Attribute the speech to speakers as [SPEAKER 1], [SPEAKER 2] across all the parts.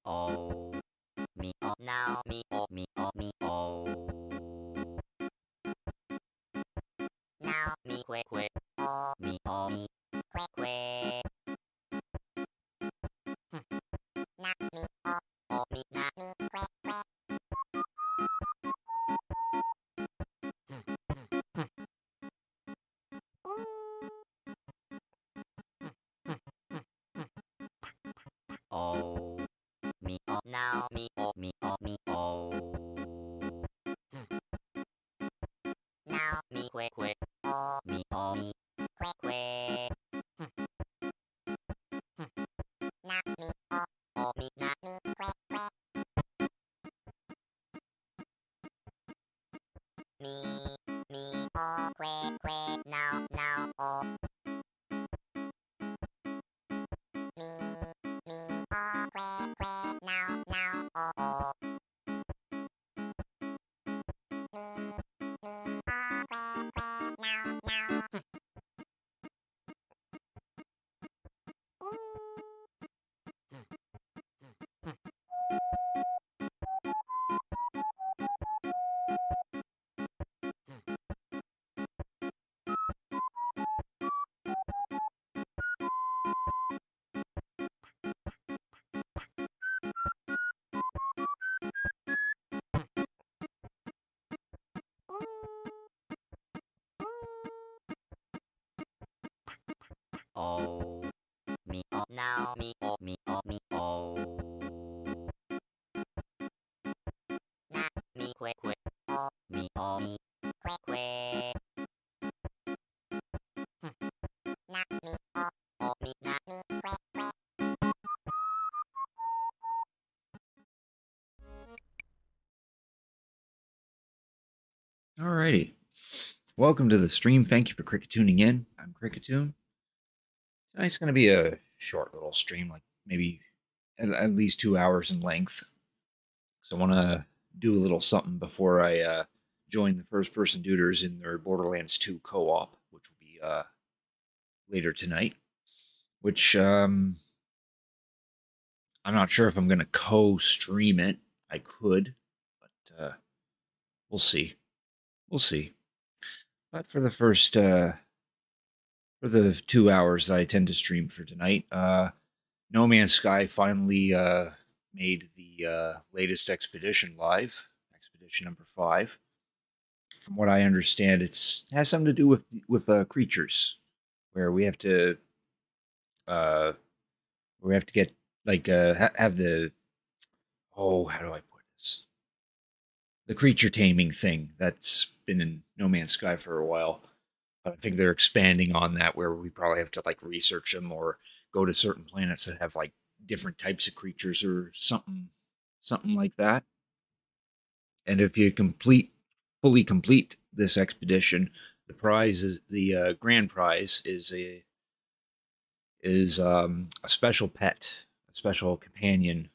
[SPEAKER 1] Oh, me, oh, now, me, oh, me, oh, me, oh. Now, me, quick, quick, oh, me, quick, quick. Na, me, oh, me, na, me, quick, quick. Oh, me, oh, now, me, oh, me, oh, me, oh. Now, me, quick, quick, oh, me, quick, quick. Na, me, oh, me, na, me, quick, quick. Me, oh, quick, quick, now, now, oh. Me, oh, quick, quick, now, now, oh, oh. Me, oh, quick, quick, now, now. Oh, me, oh, now, me, oh, me, oh, me, oh. Na, me, quick, quick, oh, me, quick, quick. Na, me, oh, me, na, me, quick, quick.
[SPEAKER 2] Alrighty. Welcome to the stream. Thank you for Cricket tuning in. I'm Cricketune. Tonight's going to be a short little stream, like maybe at least 2 hours in length. So I want to do a little something before I join the first-person duders in their Borderlands 2 co-op, which will be later tonight. Which I'm not sure if I'm going to co-stream it. I could, but we'll see. We'll see. But for the first for the 2 hours that I tend to stream for tonight, No Man's Sky finally made the latest expedition live, expedition number 5. From what I understand, it has something to do with creatures, where we have to get like have the how do I put this? The creature taming thing that's been in No Man's Sky for a while. I think they're expanding on that, where we probably have to like research them or go to certain planets that have like different types of creatures or something like that. And if you fully complete this expedition, the prize is the grand prize is a special pet, a special companion,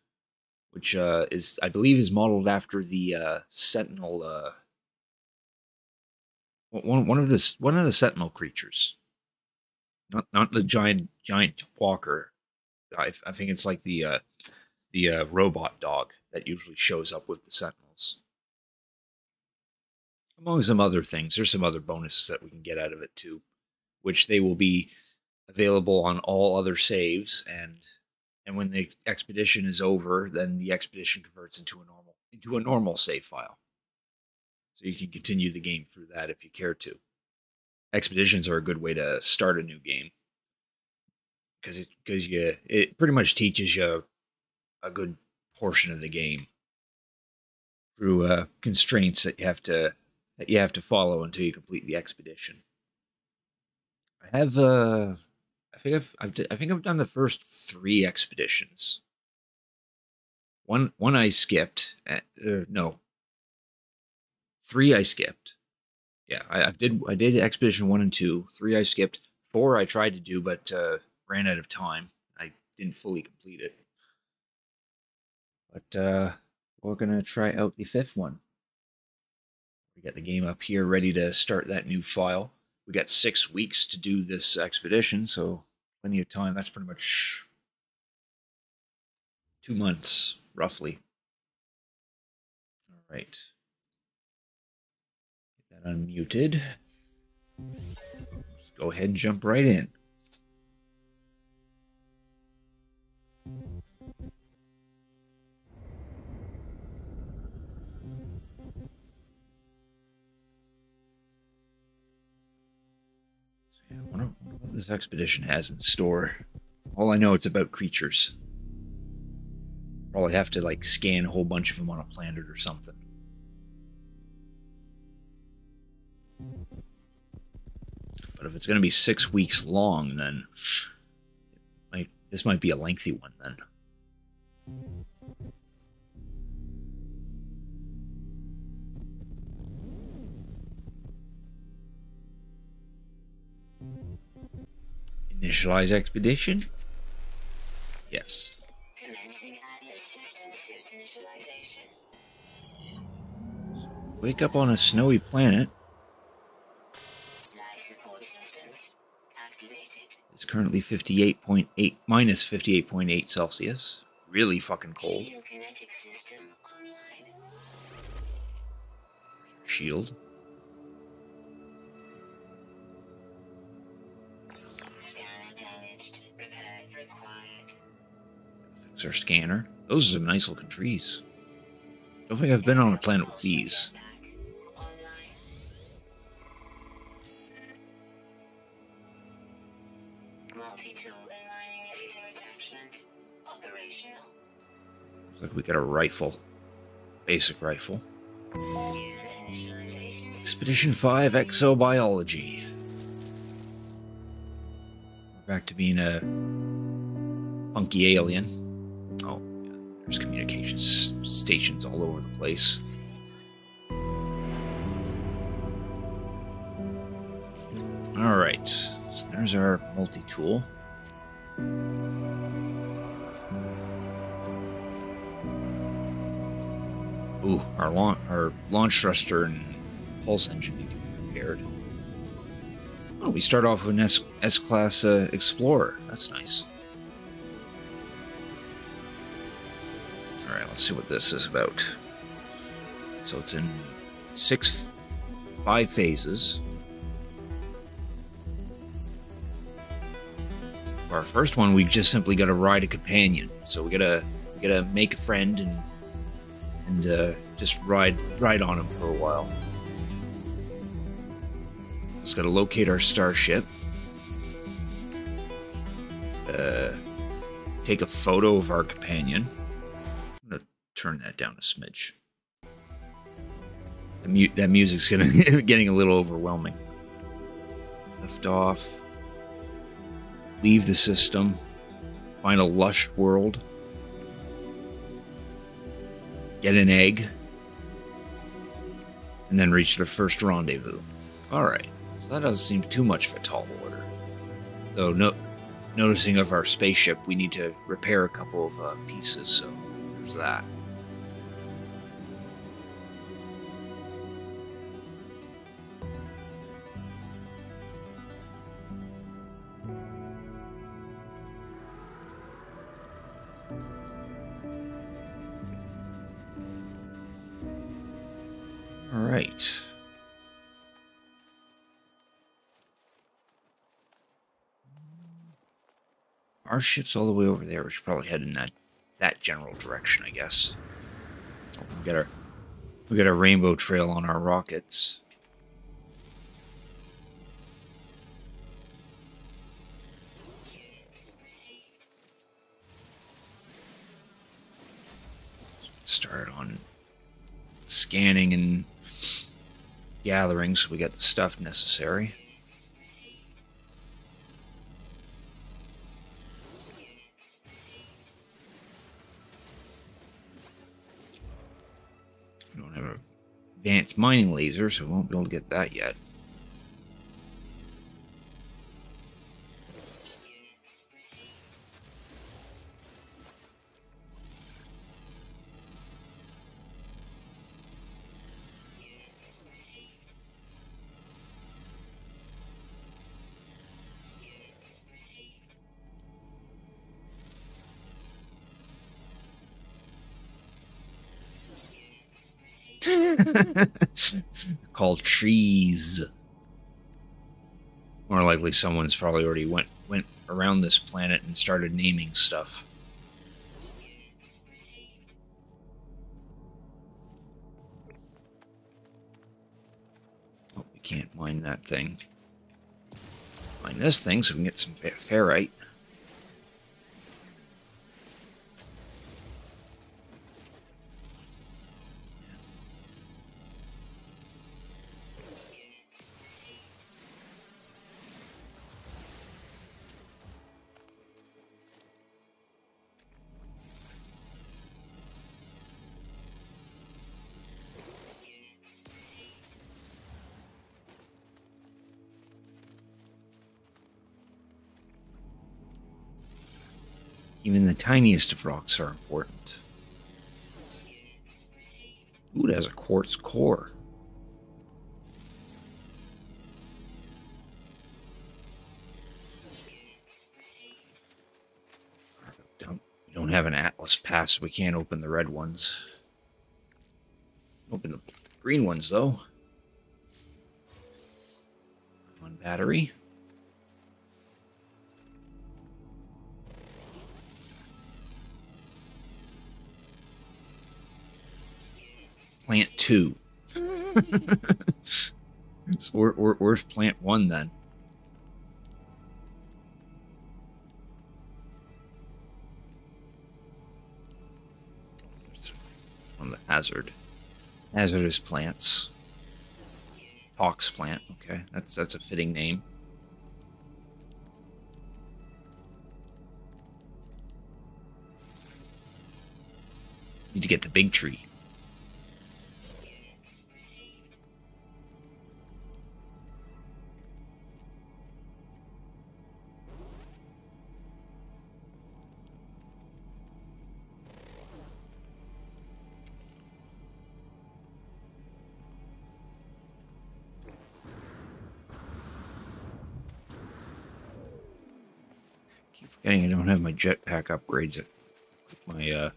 [SPEAKER 2] which is, I believe, is modeled after the Sentinel. One of the Sentinel creatures, not the giant walker. I think it's like the robot dog that usually shows up with the Sentinels. Among some other things, there's some other bonuses that we can get out of it too, which they will be available on all other saves, and when the expedition is over, then the expedition converts into a normal save file. So you can continue the game through that if you care to. Expeditions are a good way to start a new game, because it pretty much teaches you a good portion of the game through constraints that you have to follow until you complete the expedition. I have I think I've done the first 3 expeditions. One I skipped. No, three I skipped. Yeah, I did Expedition 1 and 2. 3 I skipped. 4 I tried to do, but ran out of time. I didn't fully complete it. But we're gonna try out the 5th one. We got the game up here ready to start that new file. We got 6 weeks to do this expedition, so plenty of time. That's pretty much 2 months, roughly. All right. Get that unmuted. Just go ahead and jump right in. I wonder what this expedition has in store. All I know, it's about creatures. Probably have to like scan a whole bunch of them on a planet or something. But if it's going to be 6 weeks long, then this might be a lengthy one then. Initialize expedition? Yes.
[SPEAKER 3] Commencing Atlas system suit initialization.
[SPEAKER 2] Wake up on a snowy planet.
[SPEAKER 3] Life support systems activated.
[SPEAKER 2] It's currently 58.8 minus 58.8 Celsius. Really fucking cold.
[SPEAKER 3] Shield kinetic system online.
[SPEAKER 2] Shield.
[SPEAKER 3] Scanner damaged. Repair required.
[SPEAKER 2] Fix our scanner. Those are some nice looking trees. Don't think I've been on a planet with these.
[SPEAKER 3] Back. Online. Multi-tool and mining laser attachment. Operational.
[SPEAKER 2] Looks like we got a rifle. Basic rifle.
[SPEAKER 3] User initialization.
[SPEAKER 2] Expedition 5 Exobiology. We're back to being a funky alien. Oh, yeah, there's communications stations all over the place. Alright, so there's our multi-tool. Ooh, our launch thruster and pulse engine need to be repaired. Oh, we start off with an S-Class Explorer. That's nice. Alright, let's see what this is about. So it's in 5 phases. For our first one, we just simply got to ride a companion. So we gotta make a friend and just ride on him for a while. Just gotta locate our starship. Take a photo of our companion. I'm gonna turn that down a smidge. That music's getting a little overwhelming. Lift off. Leave the system. Find a lush world. Get an egg. And then reach the first rendezvous. Alright. So that doesn't seem too much of a tall order. Though noticing of our spaceship, we need to repair a couple of pieces, so there's that. Alright. Our ship's all the way over there. We should probably head in that general direction, I guess. Oh, we got a rainbow trail on our rockets. Start on scanning and gathering, so we got the stuff necessary. advanced mining laser, so we won't be able to get that yet. Called trees. More likely someone's probably already went around this planet and started naming stuff. Oh, we can't mine that thing. Mine this thing so we can get some ferrite. Even the tiniest of rocks are important. Ooh, it has a quartz core. We don't have an Atlas pass, so we can't open the red ones. Open the green ones, though. One battery. Plant 2. So where's plant 1 then? On the hazardous plants. Tox plant. Okay, that's a fitting name. Need to get the big tree. Keep forgetting I don't have my jetpack upgrades at my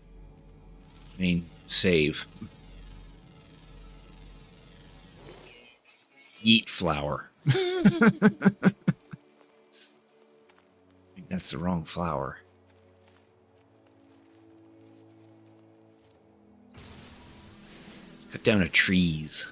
[SPEAKER 2] main save. Yeet flower. I think that's the wrong flower. Cut down trees.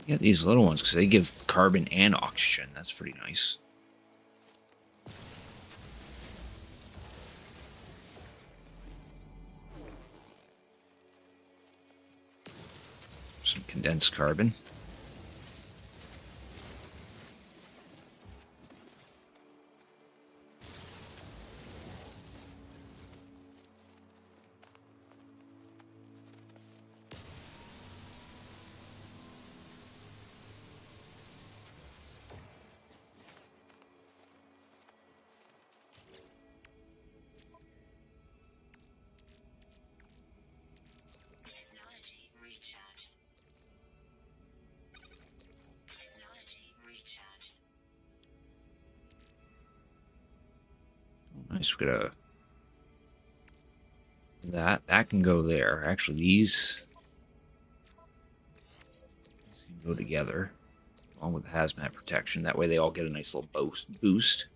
[SPEAKER 2] Get these little ones because they give carbon and oxygen. That's pretty nice. Some condensed carbon. Nice, we got that can go there. Actually, these can go together along with the hazmat protection. That way they all get a nice little boost.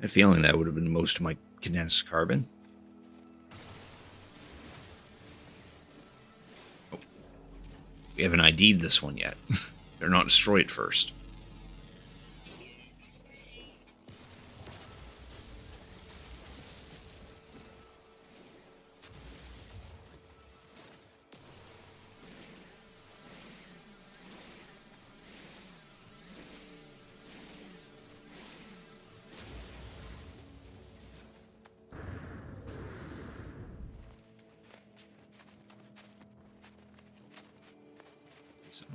[SPEAKER 2] I had a feeling that would have been most of my condensed carbon. Oh. We haven't ID'd this one yet. They're not destroyed first.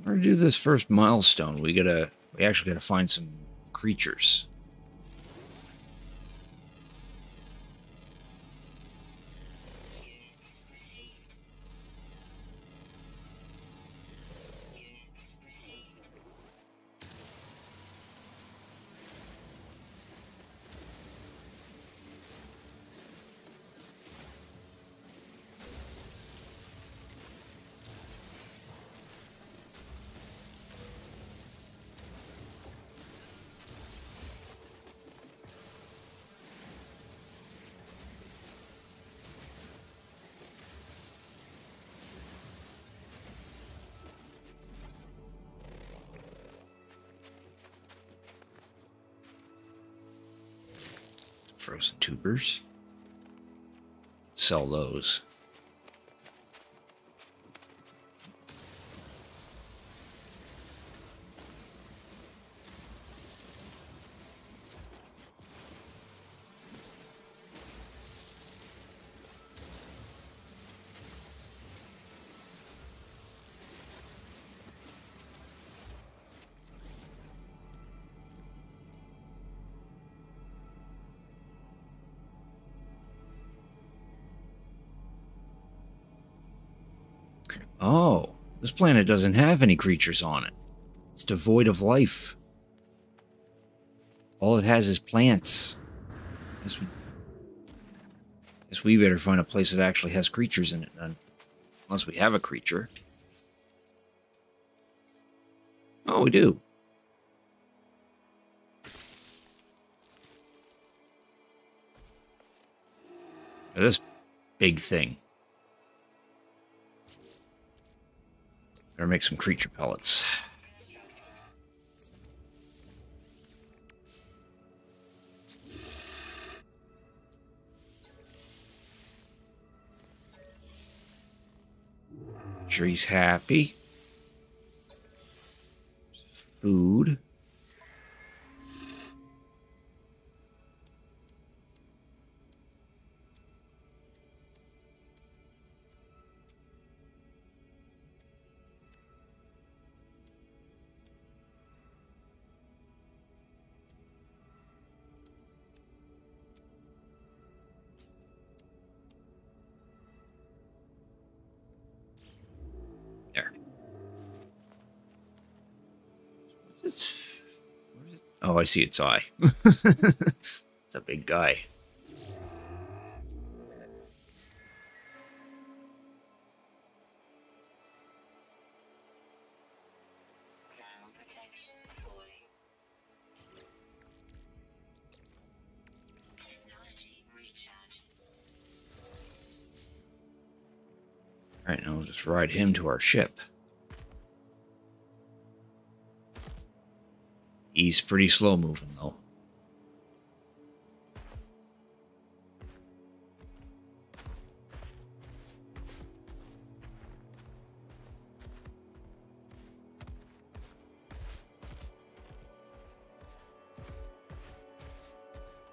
[SPEAKER 2] In order to do this first milestone, we actually gotta find some creatures. Frozen tubers. Sell those. Oh, this planet doesn't have any creatures on it. It's devoid of life. All it has is plants. Guess we better find a place that actually has creatures in it then. Unless we have a creature. Oh, we do. This big thing. Better make some creature pellets. Sure he's happy. Food. There. What's it? Oh, I see its eye. It's a big guy.
[SPEAKER 3] Ground protection falling. Technology recharge.
[SPEAKER 2] Alright, now we'll just ride him to our ship. He's pretty slow moving, though.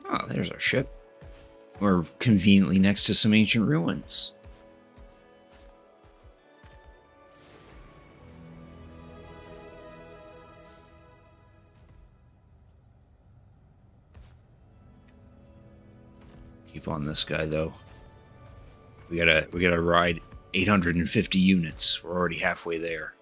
[SPEAKER 2] Oh, there's our ship. We're conveniently next to some ancient ruins. Keep on this guy though. We gotta ride 850 units. We're already halfway there.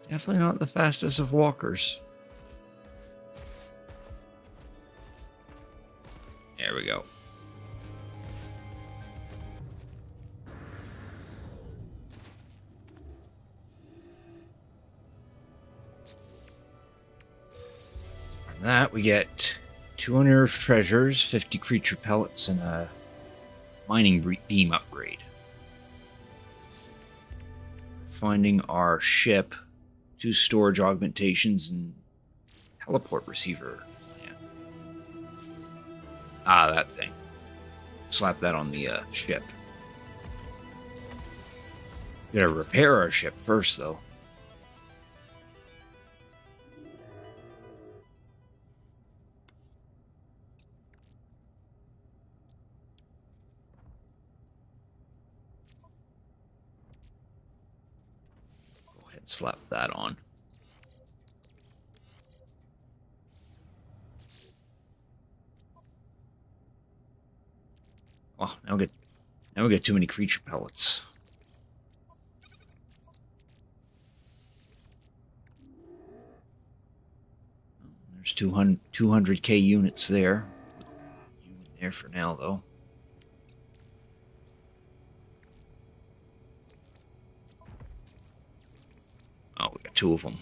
[SPEAKER 2] Definitely not the fastest of walkers. There we go. From that, we get 2 unearthed treasures, 50 creature pellets, and a mining beam upgrade. Finding our ship, 2 storage augmentations, and teleport receiver. Yeah. Ah, that thing. Slap that on the ship. We gotta repair our ship first, though. Go ahead and slap that on. Oh, now we get too many creature pellets. There's 200k units there. You in there for now, though. Oh, we got 2 of them.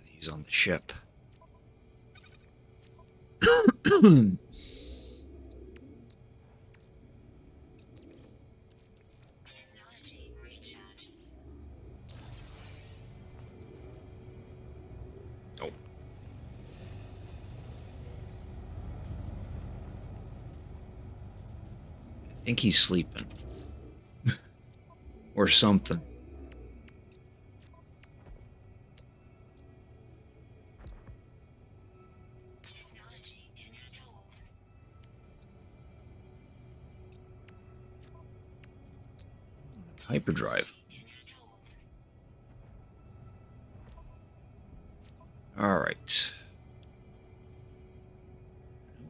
[SPEAKER 2] He's on the ship.
[SPEAKER 3] Technology recharge.
[SPEAKER 2] Oh. I think he's sleeping. Or something.
[SPEAKER 3] Technology installed.
[SPEAKER 2] Hyperdrive.
[SPEAKER 3] Installed.
[SPEAKER 2] Alright.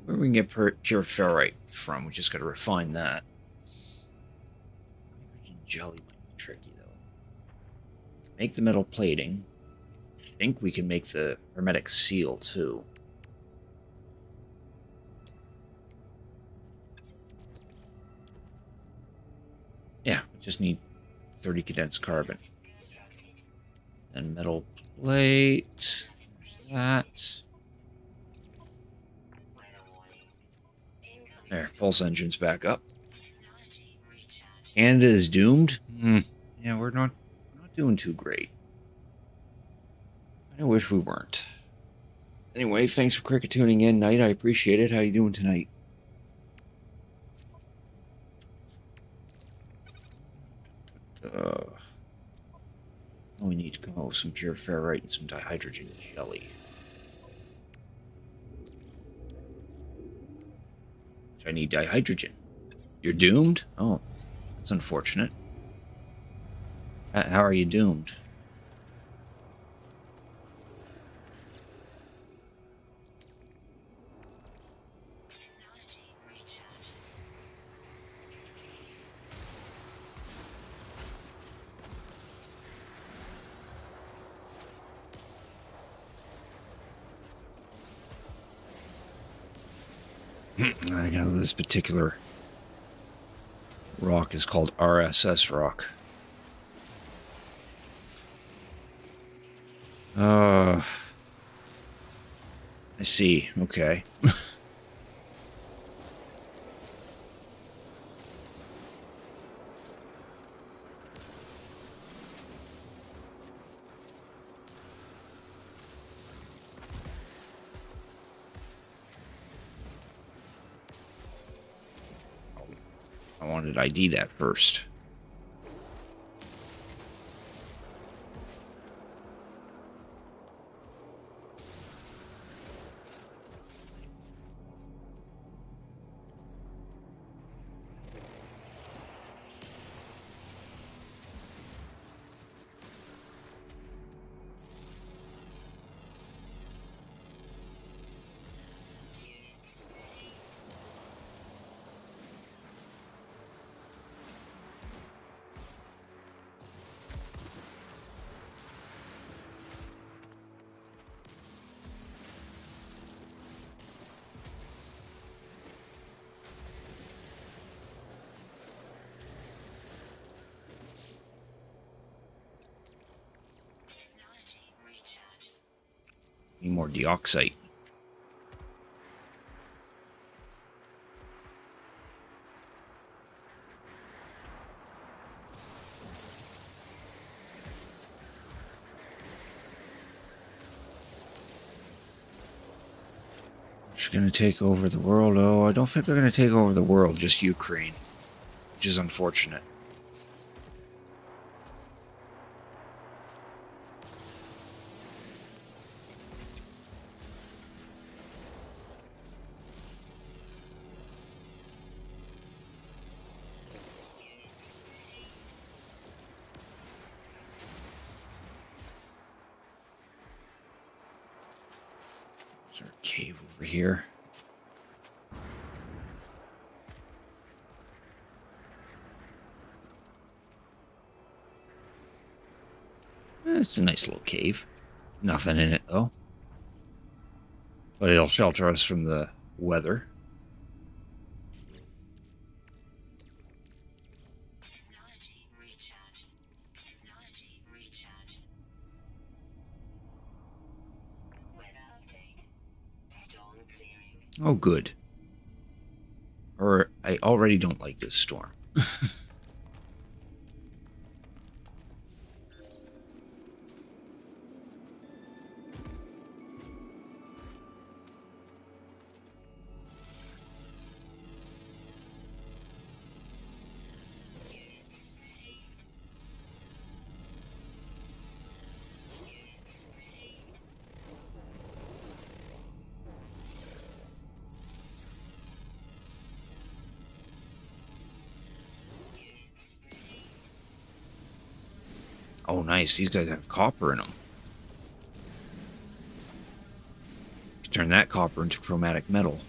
[SPEAKER 2] Where we can get pure ferrite from, we just gotta refine that. Hydrogen jelly might be tricky, though. Make the metal plating. I think we can make the hermetic seal, too. Yeah, we just need 30 condensed carbon.
[SPEAKER 3] Constructed.
[SPEAKER 2] Then metal plate. There's that.
[SPEAKER 3] Weather warning. Incoming.
[SPEAKER 2] There, pulse engine's back up.
[SPEAKER 3] Technology recharge.
[SPEAKER 2] Canada is doomed? Yeah, we're not doing too great. I wish we weren't. Anyway, thanks for cricket tuning in, Knight. I appreciate it. How you doing tonight? We need to go some pure ferrite and some dihydrogen jelly. I need dihydrogen. You're doomed? Oh, that's unfortunate. How are you doomed?
[SPEAKER 3] Technology recharge.
[SPEAKER 2] I know this particular rock is called RSS rock. I see. Okay. I wanted to ID that first. Need more deoxite. Just gonna take over the world. Oh, I don't think they're gonna take over the world, just Ukraine. Which is unfortunate. Is there a cave over here? It's a nice little cave. Nothing in it, though. But it'll shelter us from the weather.
[SPEAKER 3] Technology recharge. Technology recharge. Weather update. Storm clearing.
[SPEAKER 2] Oh, good. Or I already don't like this storm. Oh, nice. These guys have copper in them. Turn that copper into chromatic metal.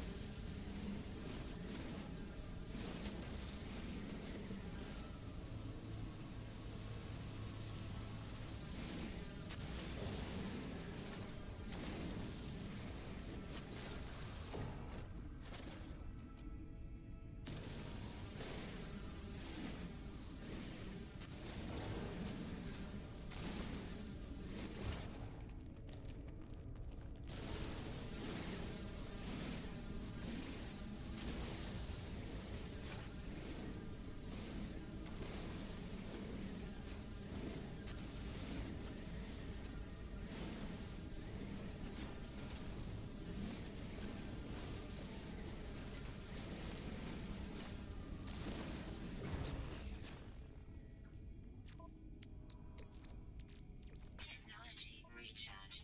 [SPEAKER 3] Technology recharge.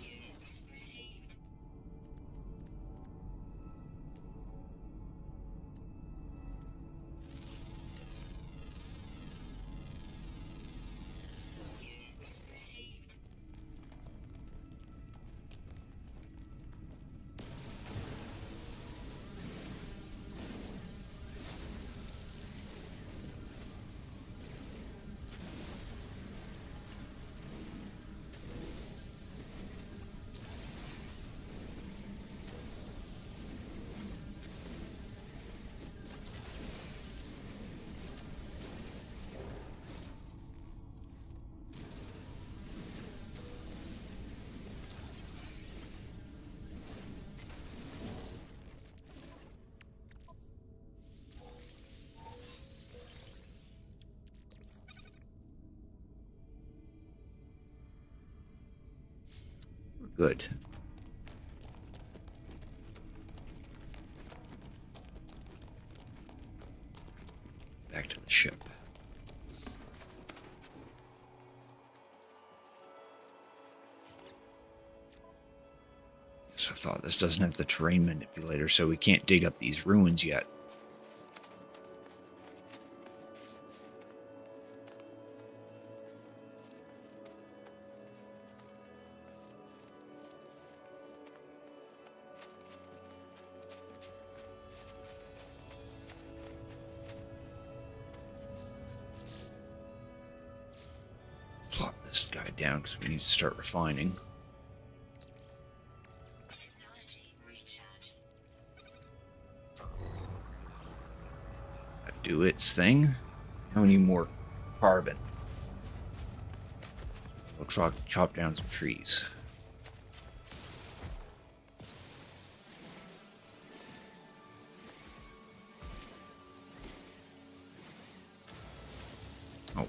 [SPEAKER 3] Units received. Units received.
[SPEAKER 2] Good. Back to the ship. This So I thought this doesn't have the terrain manipulator, so we can't dig up these ruins yet. Plot this guy down because we need to start refining.
[SPEAKER 3] Technology recharge.
[SPEAKER 2] Do its thing. Now we need more carbon. We'll chop down some trees. Oh.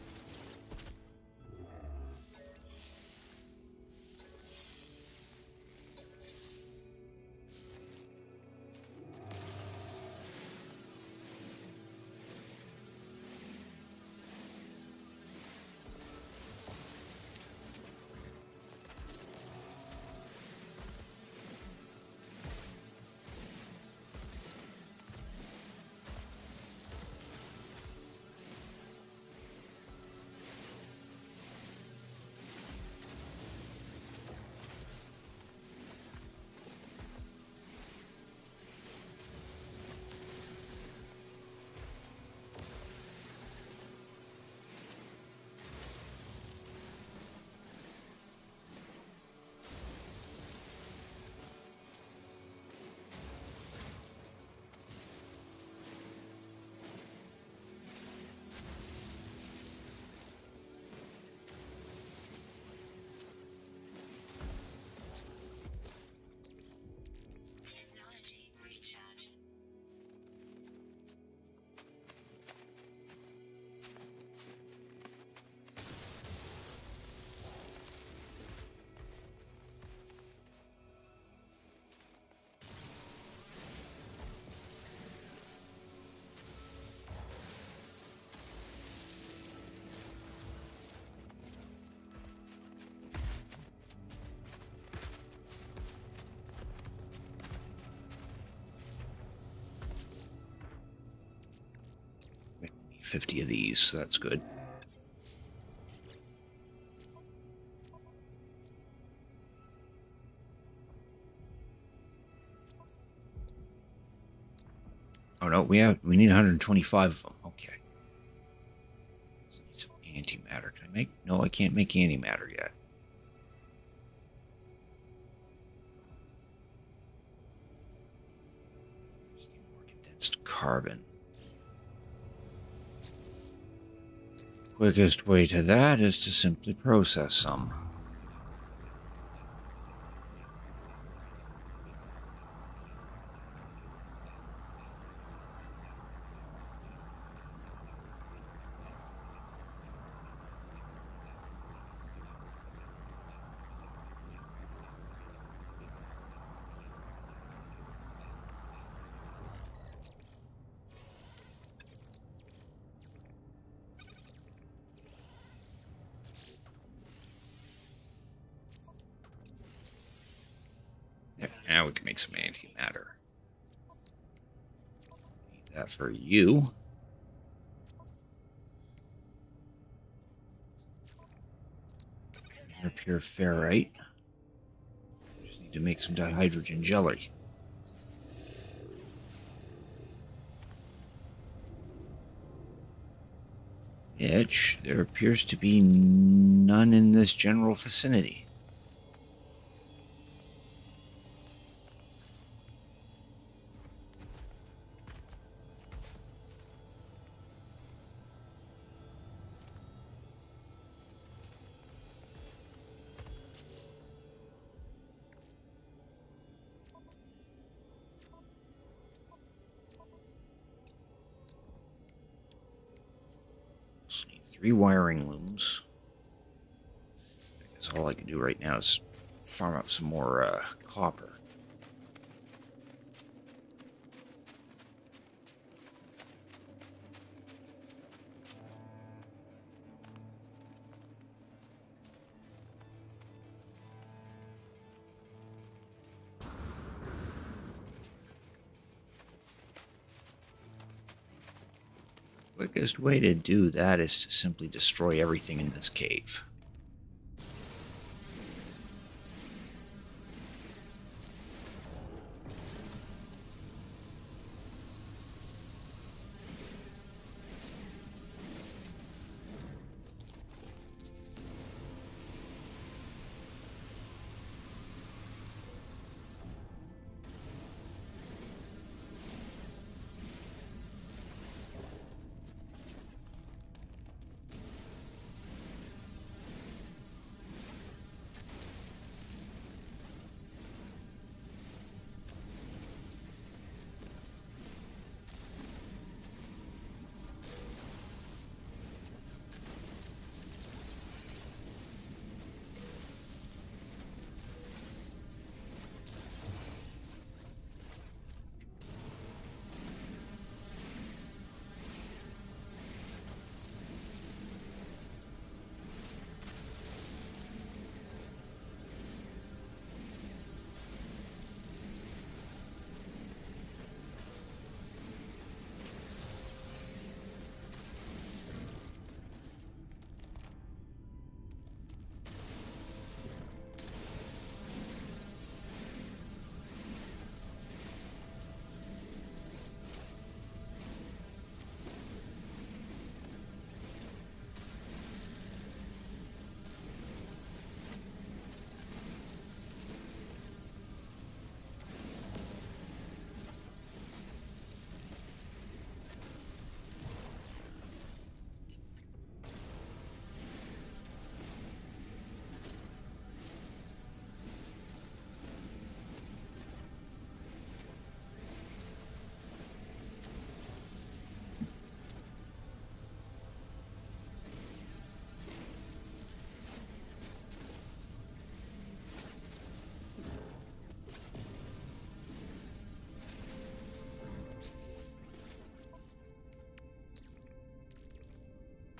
[SPEAKER 3] Technology recharge.
[SPEAKER 2] We need 50 of these, so that's good. Oh no, we need 125 of them. Okay. So need some antimatter. Can I make? No, I can't make antimatter yet. Just need more condensed carbon. Quickest way to that is to simply process some. There, now we can make some antimatter. Need that for you. Pure ferrite. Just need to make some dihydrogen jelly. Which there appears to be none in this general vicinity. Just need 3 wiring looms. I guess all I can do right now is farm up some more copper. Quickest way to do that is to simply destroy everything in this cave.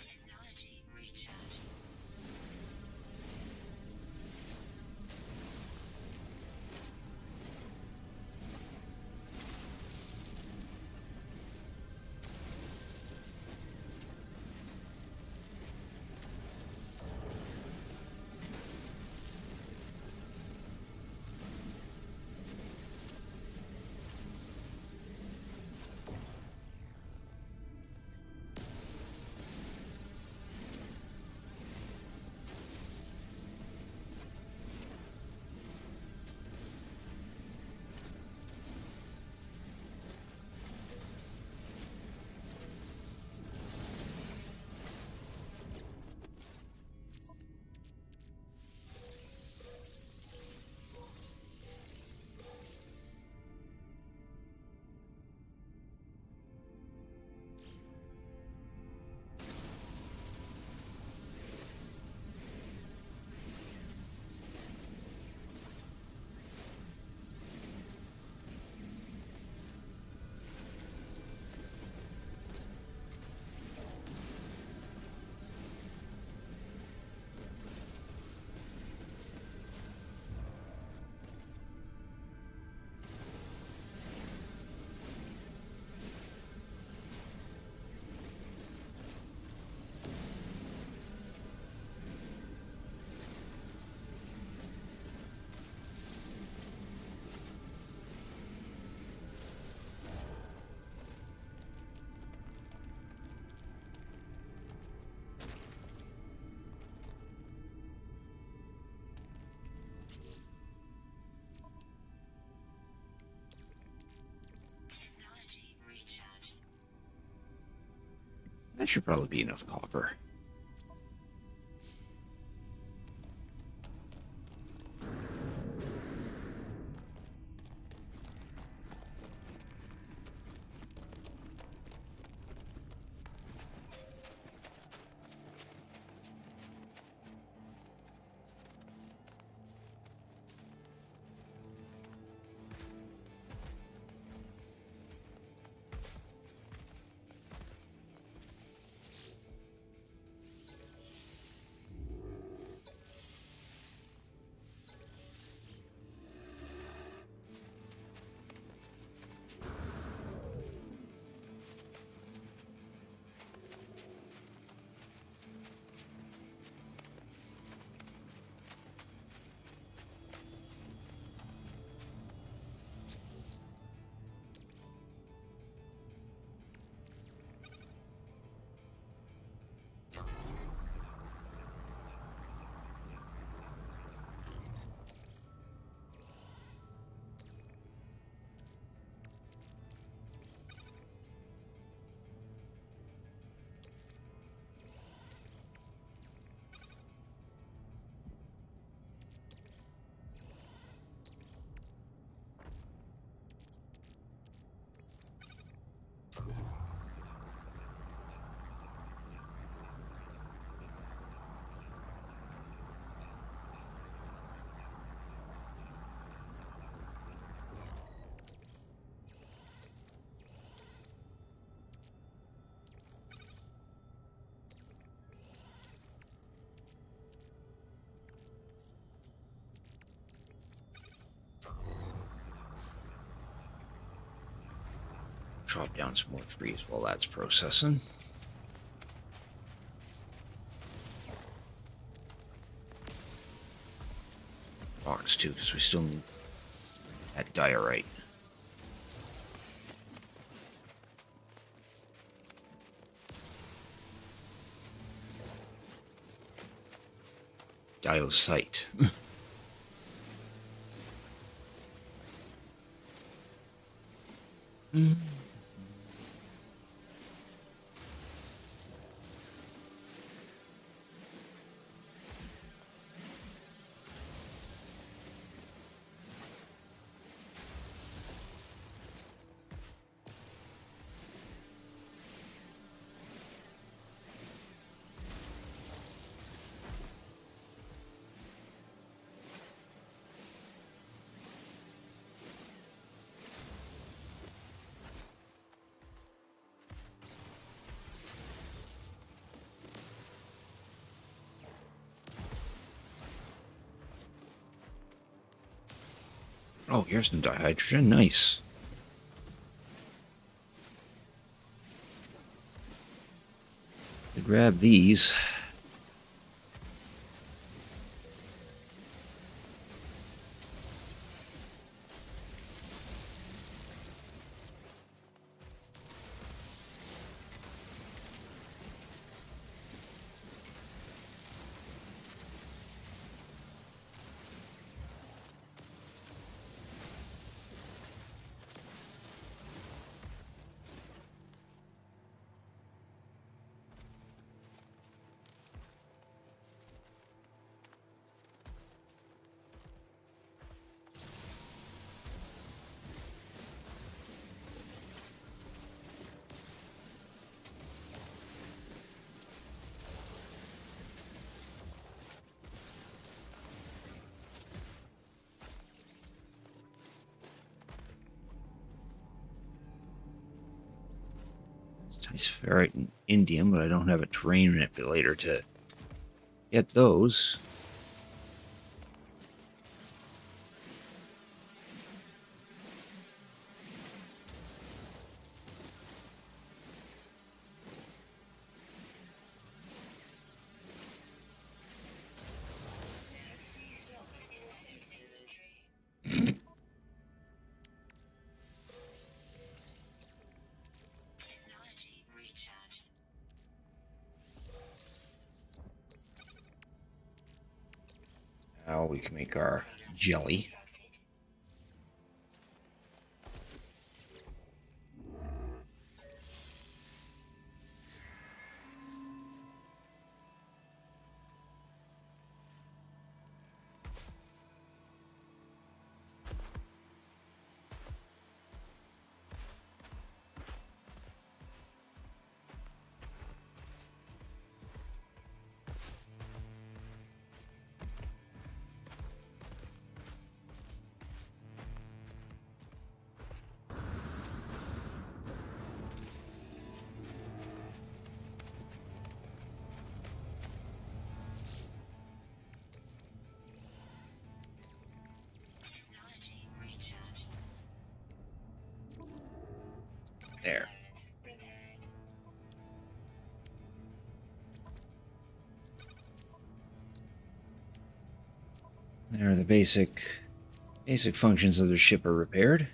[SPEAKER 3] Technology recharge. Technology recharge.
[SPEAKER 2] That should probably be enough copper. chop down some more trees while that's processing. Rocks too, because we still need that diorite. Diosite. Oh, here's some dihydrogen. Nice. Grab these. Nice ferrite and indium, but I don't have a terrain manipulator to get those.
[SPEAKER 3] Technology recharge.
[SPEAKER 2] Now we can make our jelly.
[SPEAKER 3] Constructed. Technology recharge.
[SPEAKER 2] There.
[SPEAKER 3] Prepared.
[SPEAKER 2] There, the basic functions of the ship are repaired.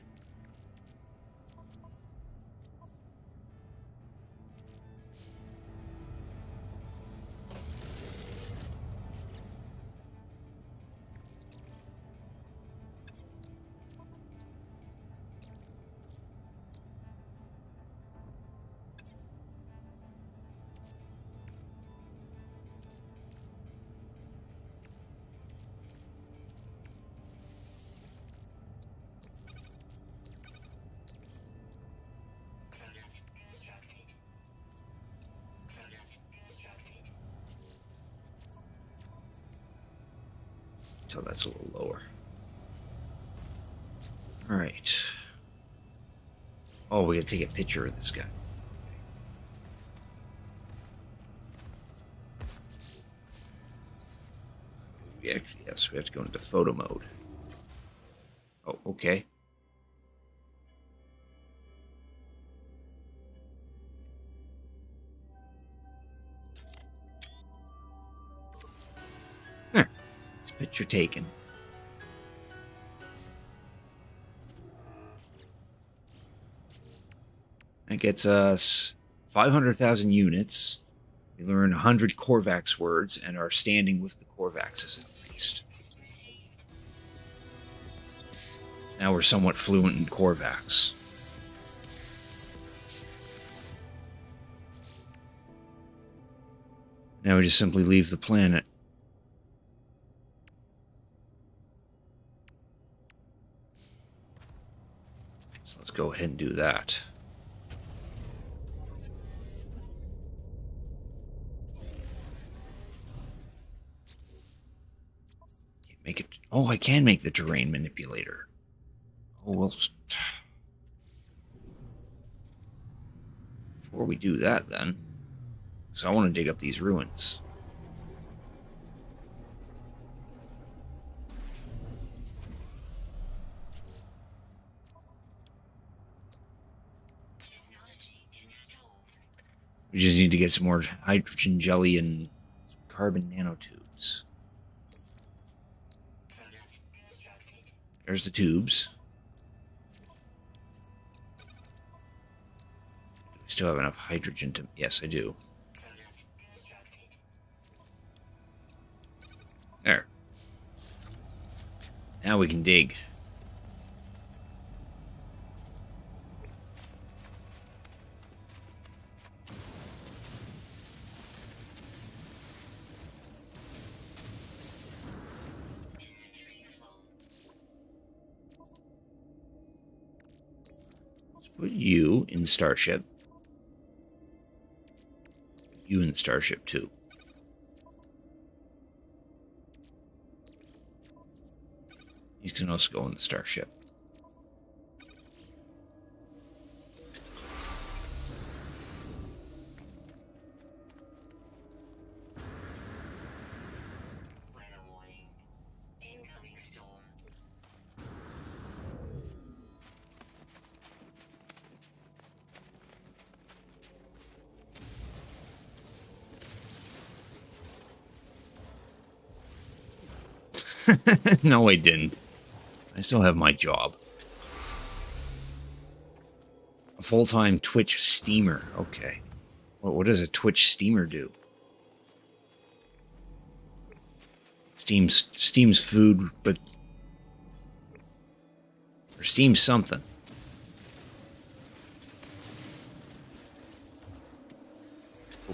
[SPEAKER 3] Product constructed. Product constructed.
[SPEAKER 2] So that's a little lower. All right. Oh, we gotta take a picture of this guy. Yes, we have to go into photo mode. Oh, okay. You're taken. That gets us 500,000 units. We learn 100 Korvax words and are standing with the Korvaxes at least. Now we're somewhat fluent in Korvax. Now we just simply leave the planet. So let's go ahead and do that. Make it. Oh, I can make the terrain manipulator. Oh, well. Before we do that, then. So I want to dig up these ruins. We just need to get some more hydrogen jelly and carbon nanotubes. There's the tubes. Do we still have enough hydrogen to... Yes, I do. There. Now we can dig. Let's put you in the starship. You in the starship too. These can also go in the starship.
[SPEAKER 3] Weather warning. Incoming storm.
[SPEAKER 2] No, I didn't. I still have my job. A full-time Twitch steamer. Okay. What does a Twitch steamer do? Steams food, but... Or steams something.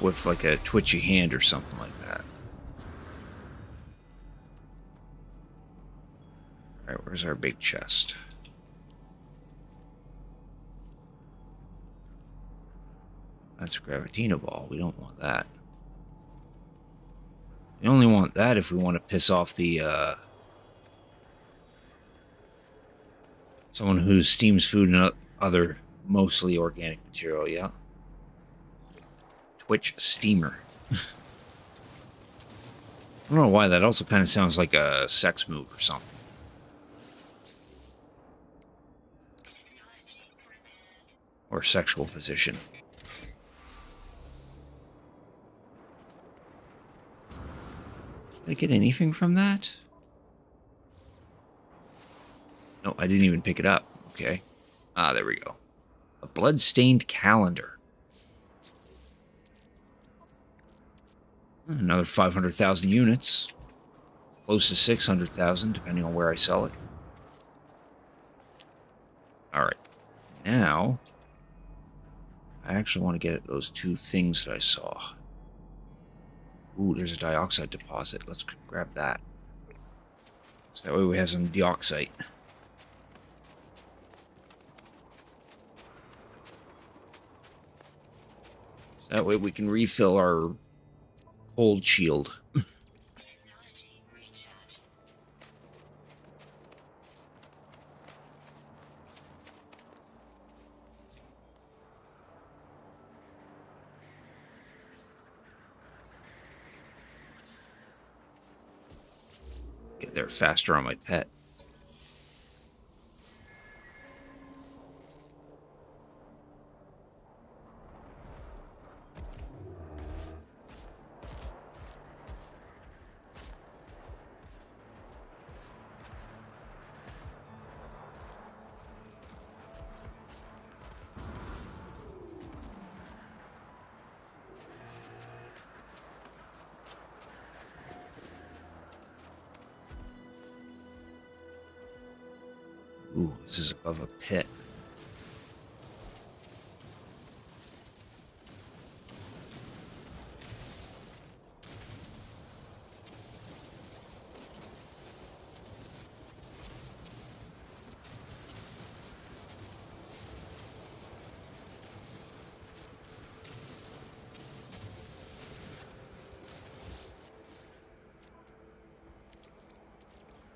[SPEAKER 2] With like a twitchy hand or something like that. Alright, where's our big chest? That's a Gravitino ball. We don't want that. We only want that if we want to piss off the, someone who steams food and other mostly organic material, yeah? Twitch steamer. I don't know why, that also kind of sounds like a sex move or something. Or sexual position. Did I get anything from that? No, I didn't even pick it up. Okay. Ah, there we go. A blood-stained calendar. Another 500,000 units. Close to 600,000, depending on where I sell it. Alright. Now, I actually want to get those two things that I saw. Ooh, there's a dioxide deposit. Let's grab that. So that way we have some dioxide. So that way we can refill our cold shield.
[SPEAKER 3] Technology recharge.
[SPEAKER 2] Get there faster on my pet. Ooh, this is above a pit.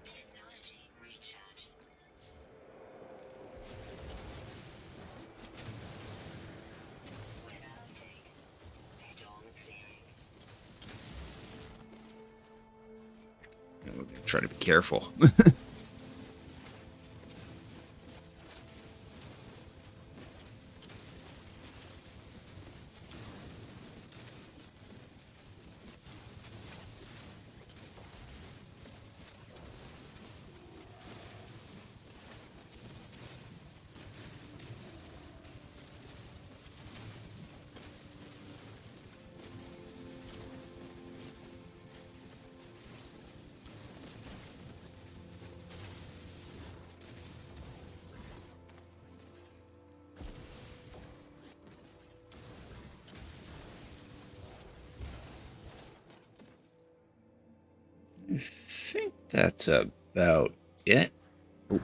[SPEAKER 3] Technology recharge. Weather update. Storm clearing.
[SPEAKER 2] We're gonna try to be careful. I think that's about it. Ooh.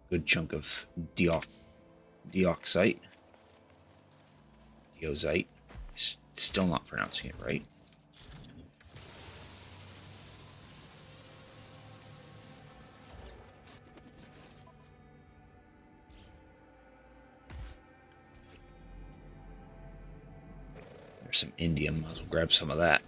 [SPEAKER 2] Good chunk of deoxite. Deozite. Still not pronouncing it right. There's some indium. Might as well grab some of that.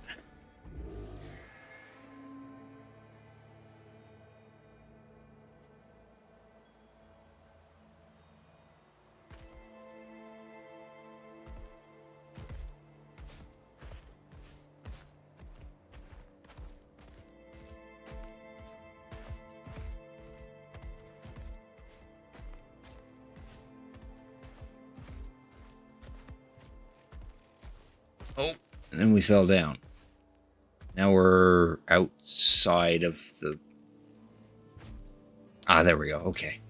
[SPEAKER 2] Oh, and then we fell down. Now we're outside of the... Ah, there we go. Okay.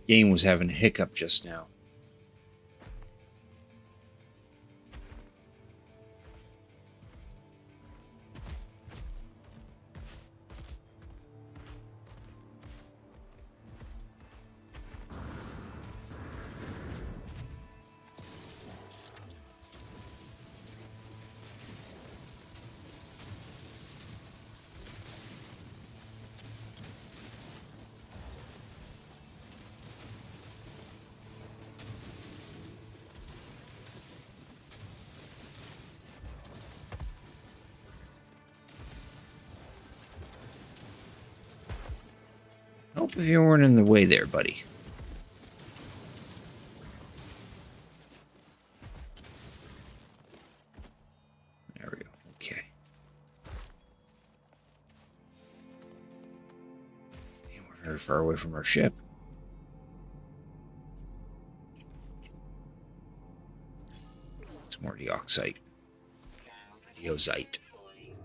[SPEAKER 2] Game was having a hiccup just now. Hope if you weren't in the way there, buddy. There we go. Okay. Damn, we're very far away from our ship. It's more deoxite. Deozite.
[SPEAKER 3] Falling.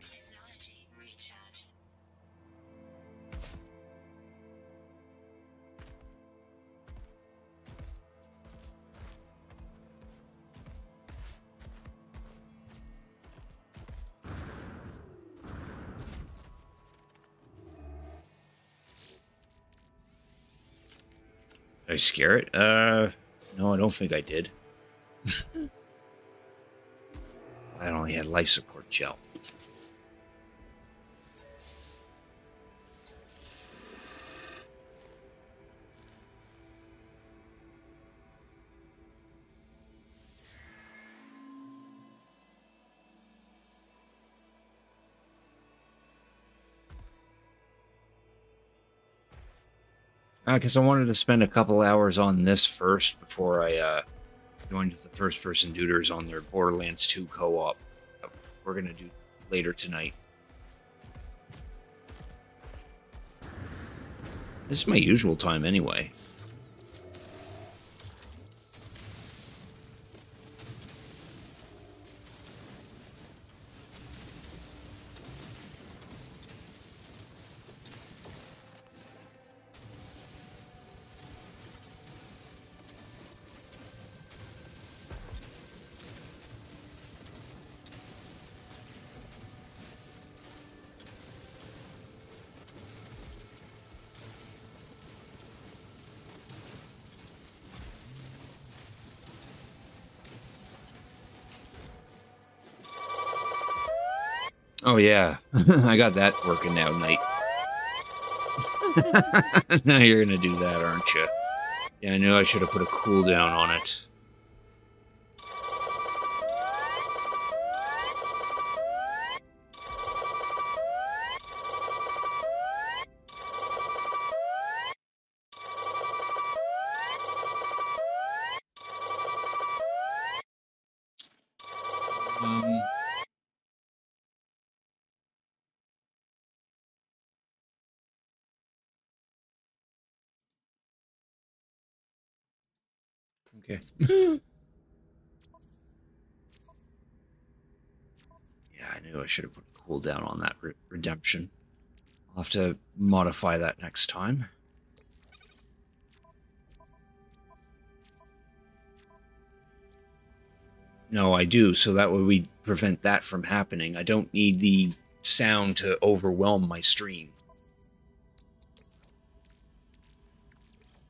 [SPEAKER 3] Technology recharge.
[SPEAKER 2] Did I scare it? No, I don't think I did. I only had life support gel. Because I wanted to spend a couple hours on this first before I joined the first-person Duders on their Borderlands 2 co-op. We're going to do later tonight. This is my usual time anyway. Oh yeah, I got that working now, Knight. Now you're gonna do that, aren't you? Yeah, I knew I should have put a cooldown on it. Okay. Yeah, I knew I should have put a cooldown on that redemption. I'll have to modify that next time. No, I do, so that way we prevent that from happening. I don't need the sound to overwhelm my stream.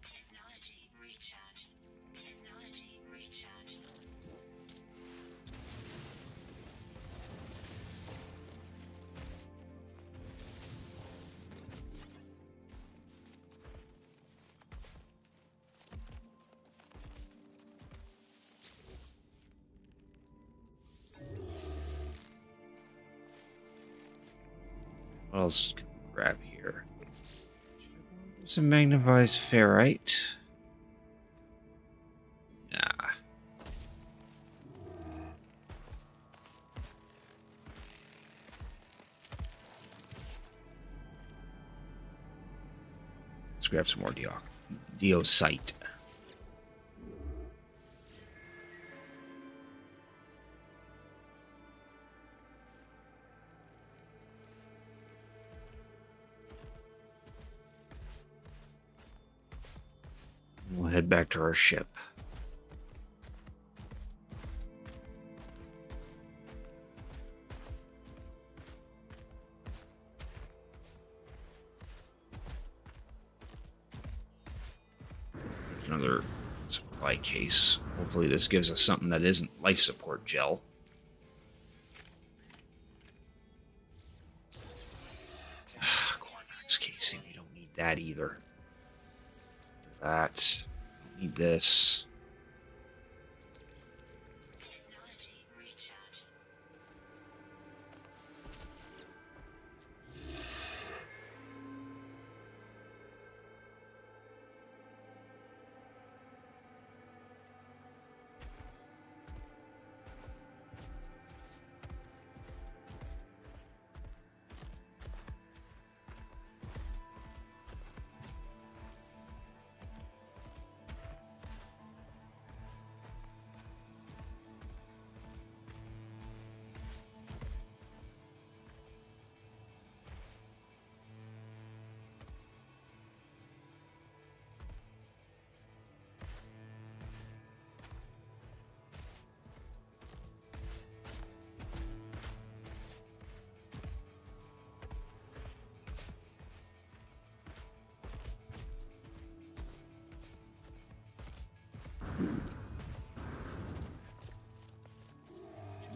[SPEAKER 3] Technology recharge. Technology recharge.
[SPEAKER 2] What else can we grab here? Some magnified ferrite. Nah. Let's grab some more Diosite. We'll head back to our ship. There's another supply case. Hopefully this gives us something that isn't life support gel. Cormax casing, we don't need that either. That. Don't need this.
[SPEAKER 3] Technology recharge.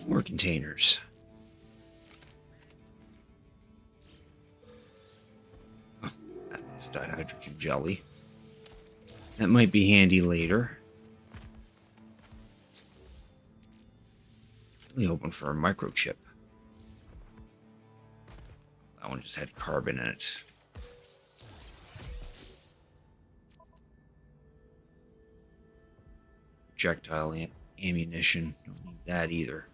[SPEAKER 2] More containers. Oh, that's dihydrogen jelly. That might be handy later. Really hoping for a microchip. That one just had carbon in it. projectile ammunition. Don't need that either.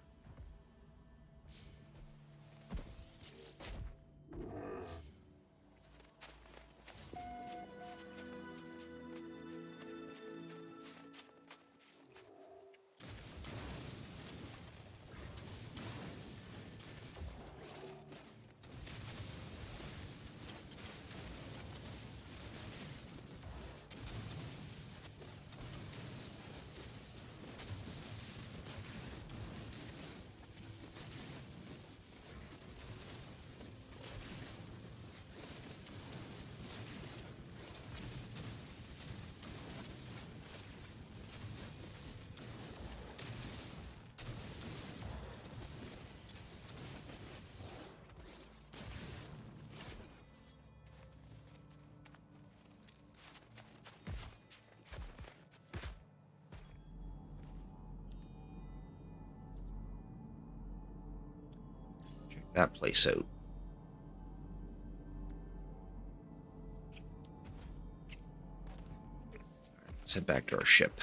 [SPEAKER 2] Check that place out. Let's head back to our ship.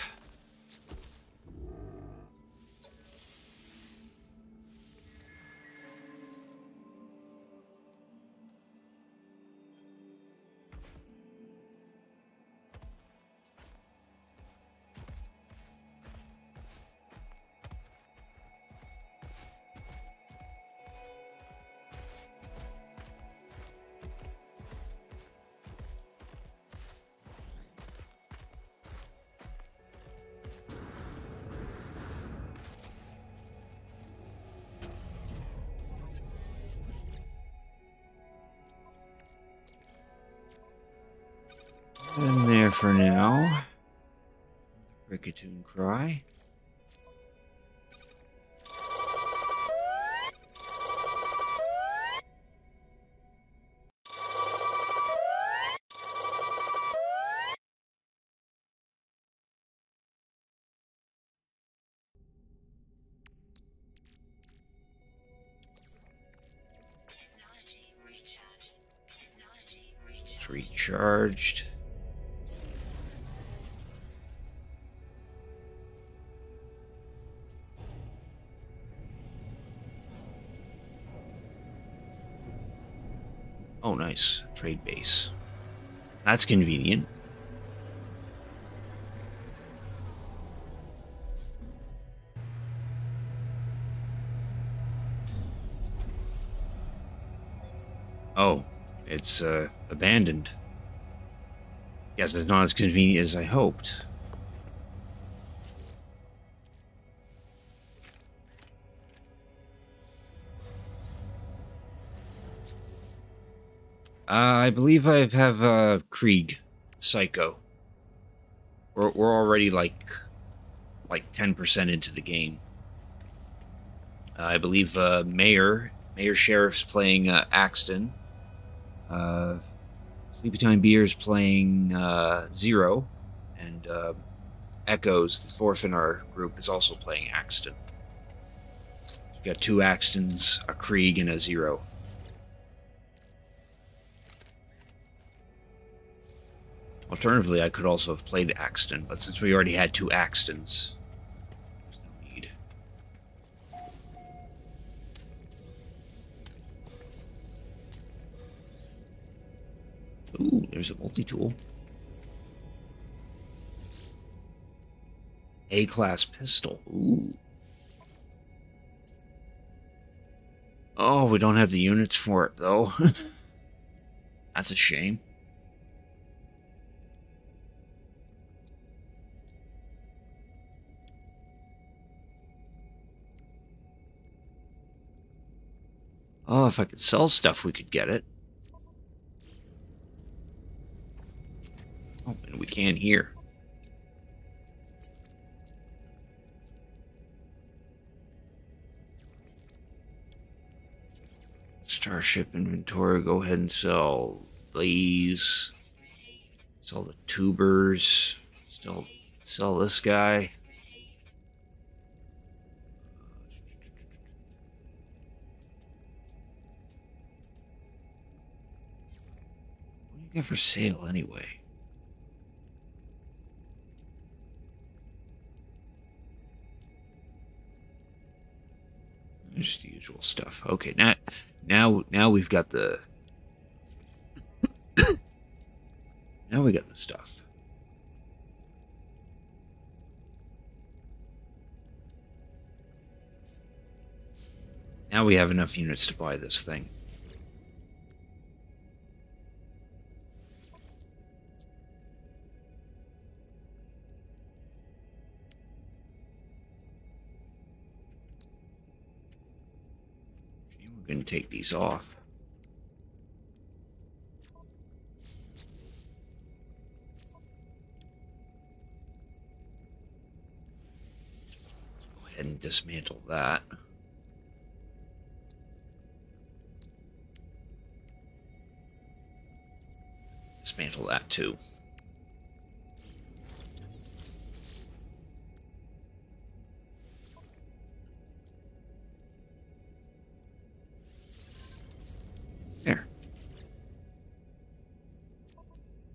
[SPEAKER 2] In there for now. Rickatoon cry.
[SPEAKER 3] Technology recharge. Technology
[SPEAKER 2] It's
[SPEAKER 3] recharge.
[SPEAKER 2] recharged. Oh, nice. Trade base. That's convenient. Oh, it's abandoned. Yes, it's not as convenient as I hoped. I believe I have Krieg, Psycho. We're already like 10% into the game. I believe Mayor Sheriff's playing Axton. Sleepy Time Beer's playing Zero, and Echoes, the fourth in our group, is also playing Axton. We've got 2 Axtons, a Krieg, and a Zero. Alternatively, I could also have played Axton, but since we already had 2 Axtons, there's no need. Ooh, there's a multi-tool. A-class pistol. Ooh. Oh, we don't have the units for it, though. That's a shame. Oh, if I could sell stuff, we could get it. Oh, and we can here. Starship inventory, go ahead and sell these. Sell the tubers. Still sell this guy. What do you got for sale anyway? Just the usual stuff. Okay, now we've got the now we got the stuff. Now we have enough units to buy this thing. We're going to take these off. Let's go ahead and dismantle that. Dismantle that too. There.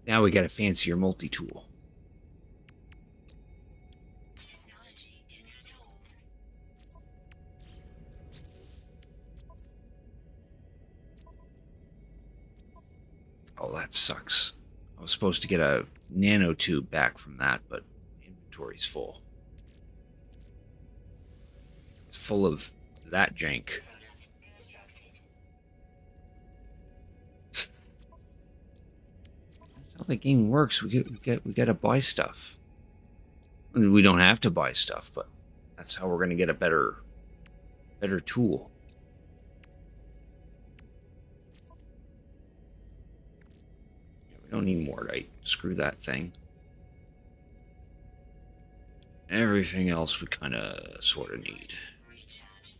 [SPEAKER 2] Now we got a fancier multi-tool.
[SPEAKER 3] Technology installed.
[SPEAKER 2] Oh, that sucks. I was supposed to get a nanotube back from that, but inventory's full. It's full of that jank.
[SPEAKER 3] Product constructed.
[SPEAKER 2] That's how the game works. We gotta buy stuff. I mean, we don't have to buy stuff, but that's how we're gonna get a better tool. We don't need Mordite. Screw that thing. Everything else we kind of sort of need.
[SPEAKER 3] Recharge.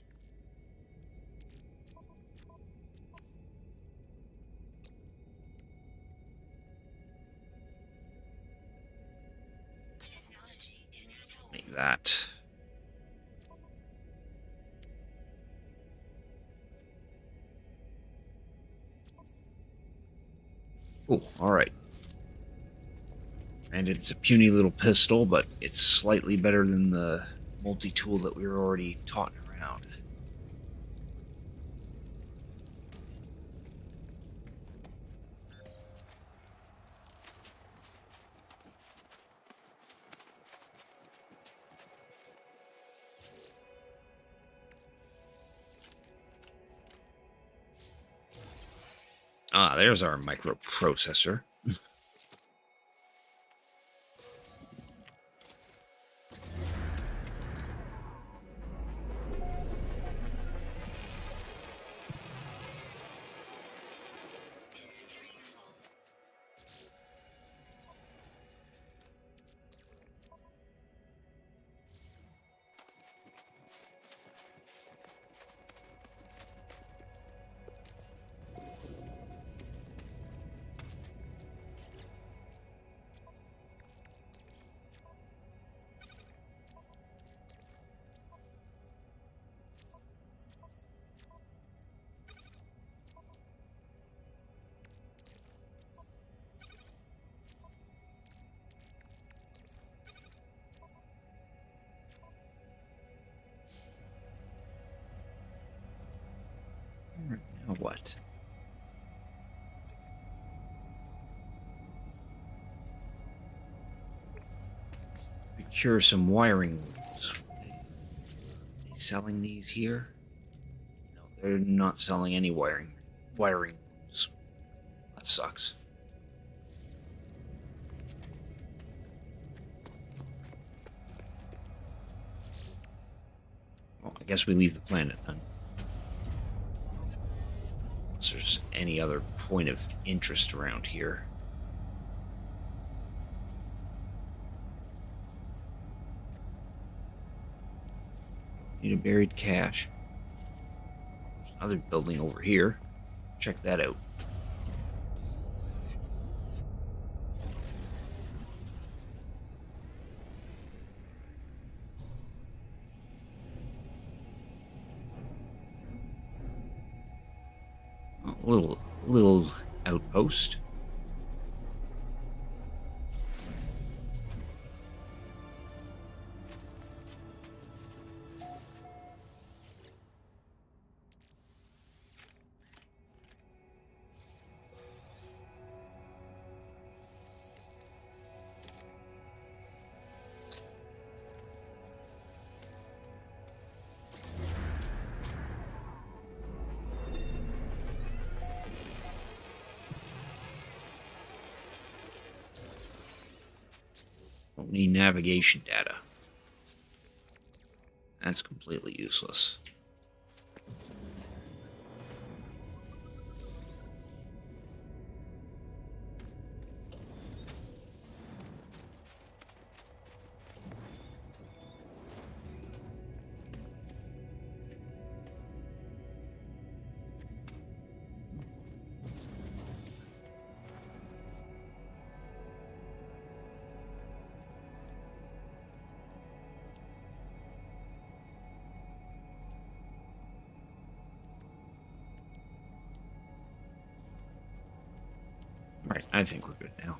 [SPEAKER 3] Technology installed.
[SPEAKER 2] Make that. Oh, alright. And it's a puny little pistol, but it's slightly better than the multi-tool that we were already totting around. Ah, there's our microprocessor.
[SPEAKER 3] Inventory full.
[SPEAKER 2] Now what? Procure some wiring looms. They selling these here? No, they're not selling any wiring looms. That sucks. Well, I guess we leave the planet then. Unless there's any other point of interest around here. Need a buried cache. There's another building over here. Check that out. A little outpost. Don't need navigation data. That's completely useless. Right, I think we're good now.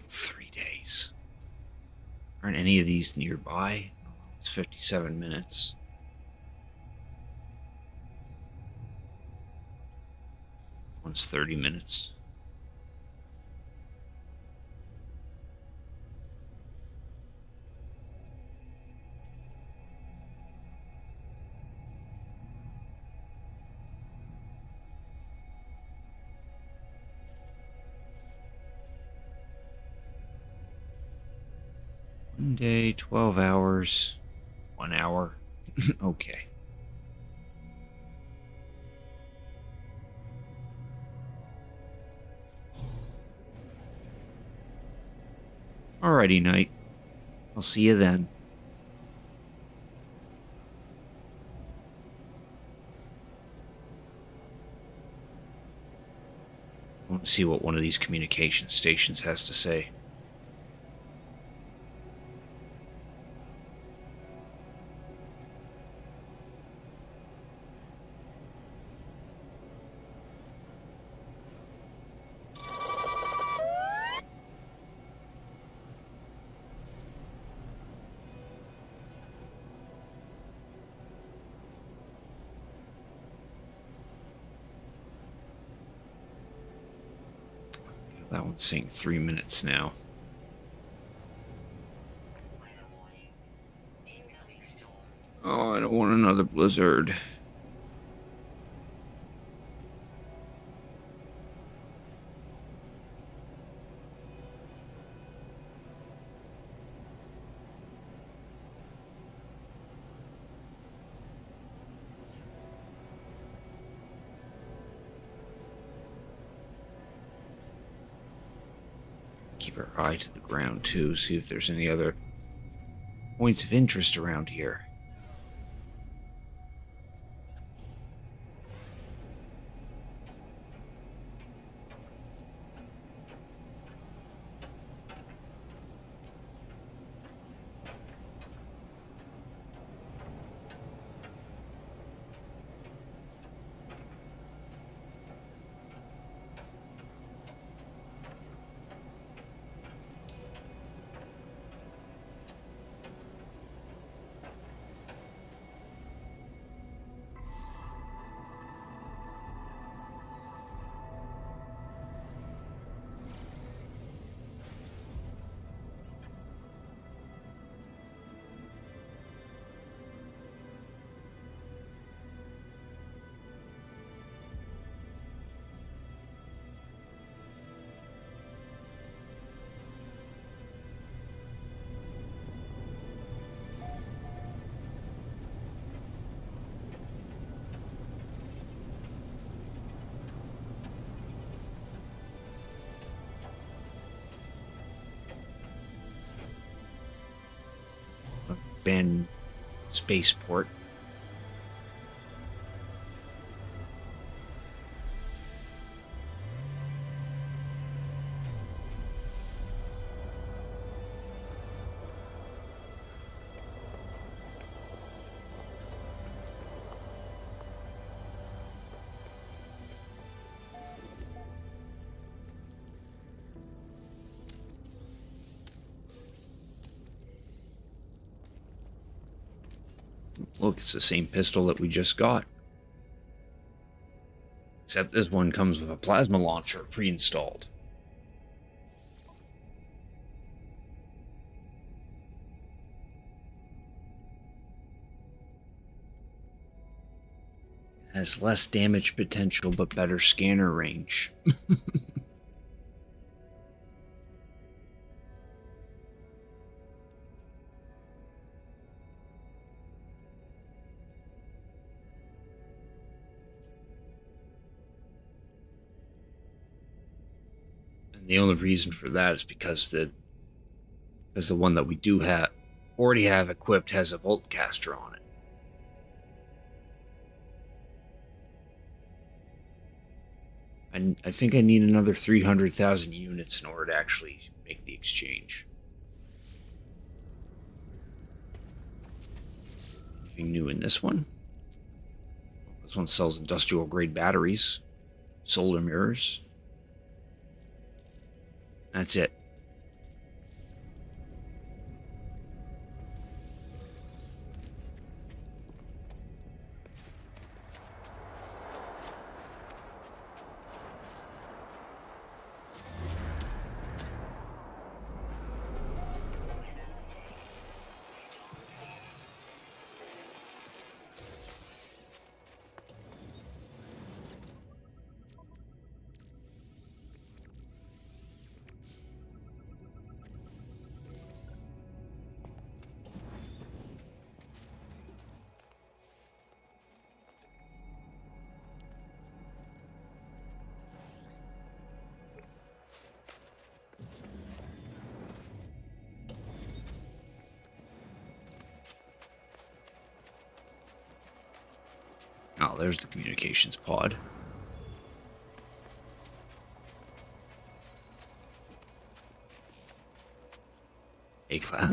[SPEAKER 2] Three days. Aren't any of these nearby? It's 57 minutes. One's 30 minutes. One day, 12 hours, 1 hour. Okay. Alrighty, Knight. I'll see you then. I want to see what one of these communication stations has to say. That one's saying 3 minutes now.
[SPEAKER 3] Weather warning. Incoming storm.
[SPEAKER 2] Oh, I don't want another blizzard. Keep our eye to the ground, too. See if there's any other points of interest around here. Abandoned spaceport. Look, it's the same pistol that we just got. Except this one comes with a plasma launcher pre-installed. Has less damage potential but better scanner range. And the only reason for that is because the one that we do have already have equipped has a bolt caster on it. I think I need another 300,000 units in order to actually make the exchange. Anything new in this one? This one sells industrial grade batteries, solar mirrors. That's it. Oh, there's the communications pod. A-class.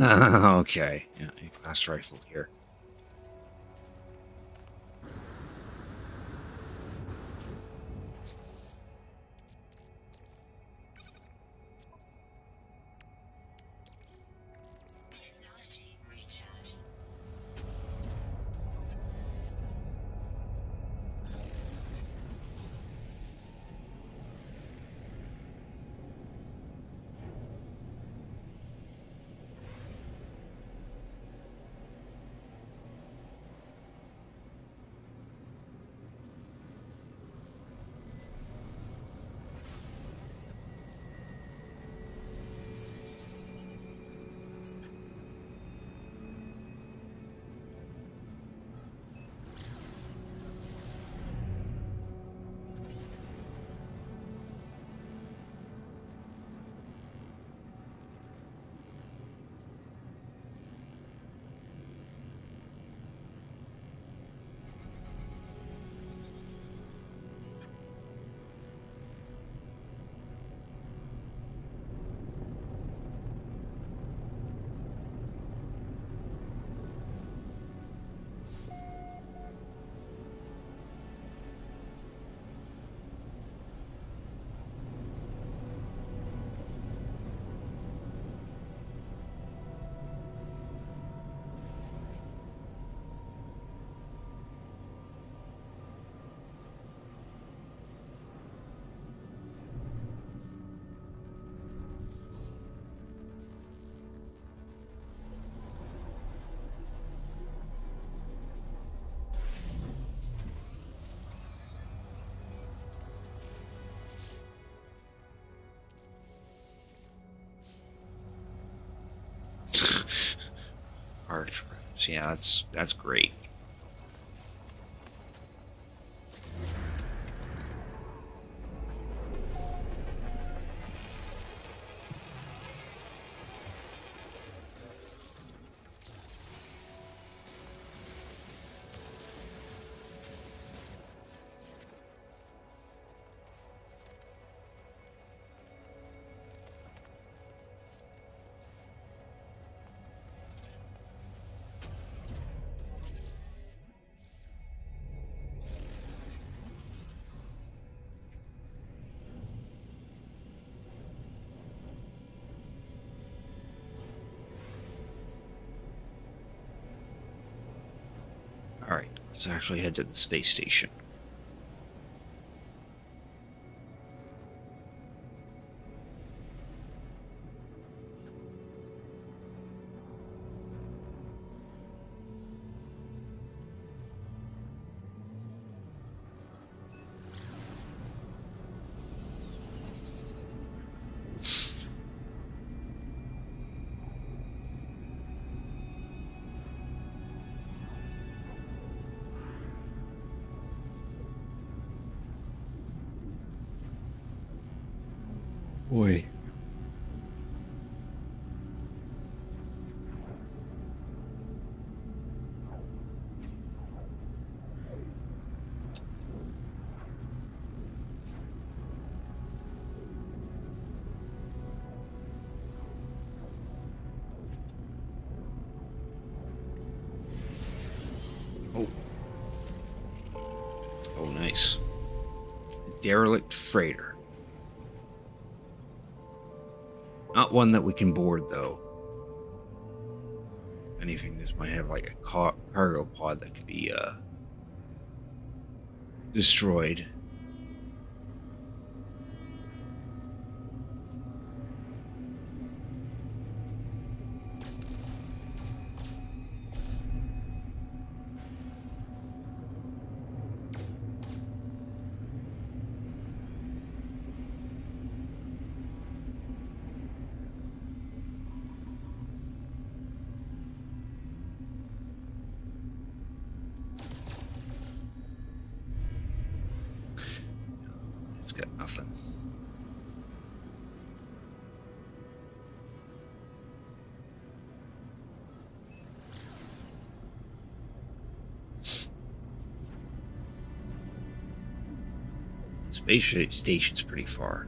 [SPEAKER 2] Okay. Yeah, A-class rifle here.
[SPEAKER 3] Technology recharge.
[SPEAKER 2] Arch reps. Yeah, that's great. Alright, let's actually head to the space station. boy. Oh. Oh, nice. Derelict freighter. Not one that we can board, though. If anything, this might have like a cargo pod that could be destroyed. It's got nothing. Space station's pretty far.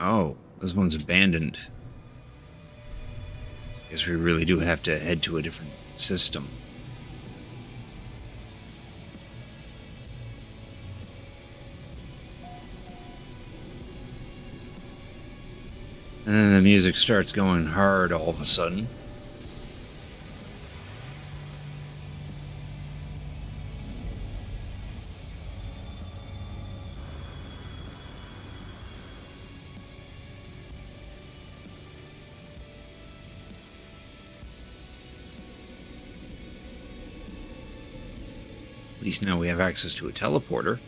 [SPEAKER 2] Oh, this one's abandoned. Guess we really do have to head to a different system. And then the music starts going hard all of a sudden. At least now we have access to a teleporter.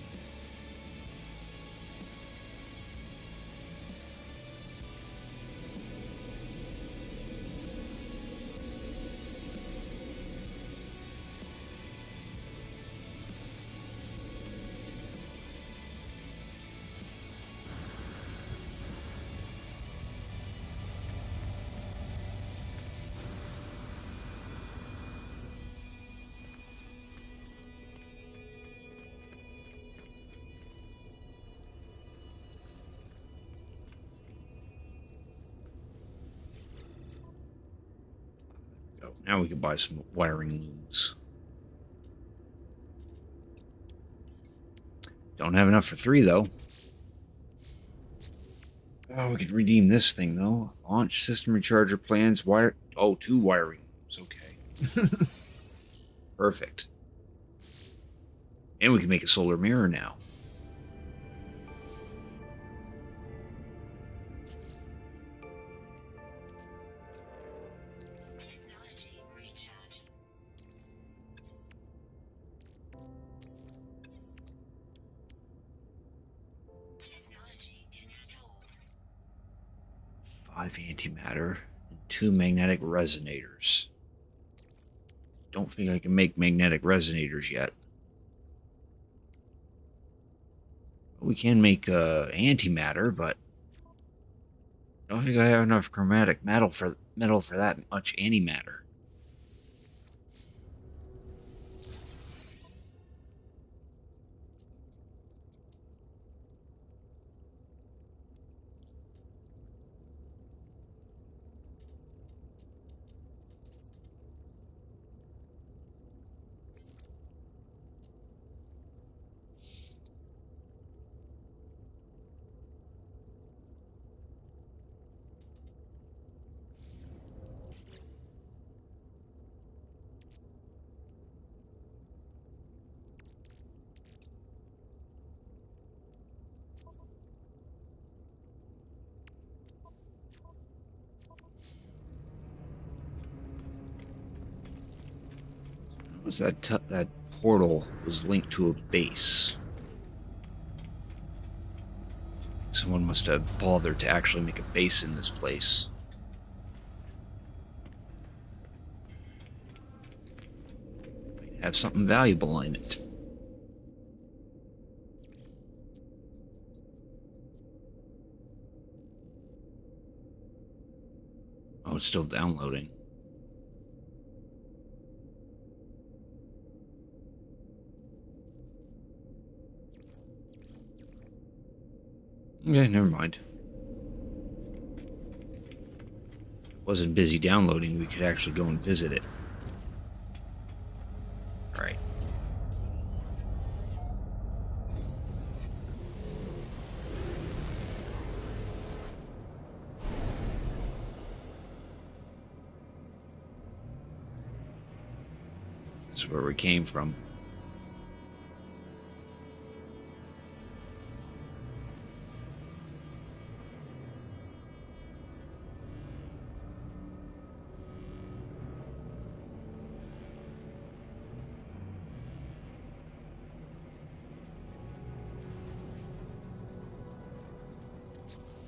[SPEAKER 2] Now we can buy some wiring looms. Don't have enough for 3, though. Oh, we could redeem this thing, though. Launch system recharger plans. Wire. Oh, 2 wiring looms. Okay. Perfect. And we can make a solar mirror now.
[SPEAKER 3] Technology recharge. Technology installed.
[SPEAKER 2] 5 antimatter and 2 magnetic resonators. Don't think I can make magnetic resonators yet. We can make antimatter, but I don't think I have enough chromatic metal for that much antimatter. Was that portal was linked to a base? Someone must have bothered to actually make a base in this place. Might have something valuable in it. Oh, it's still downloading. Okay, never mind. If it wasn't busy downloading, we could actually go and visit it. Alright. This is where we came from.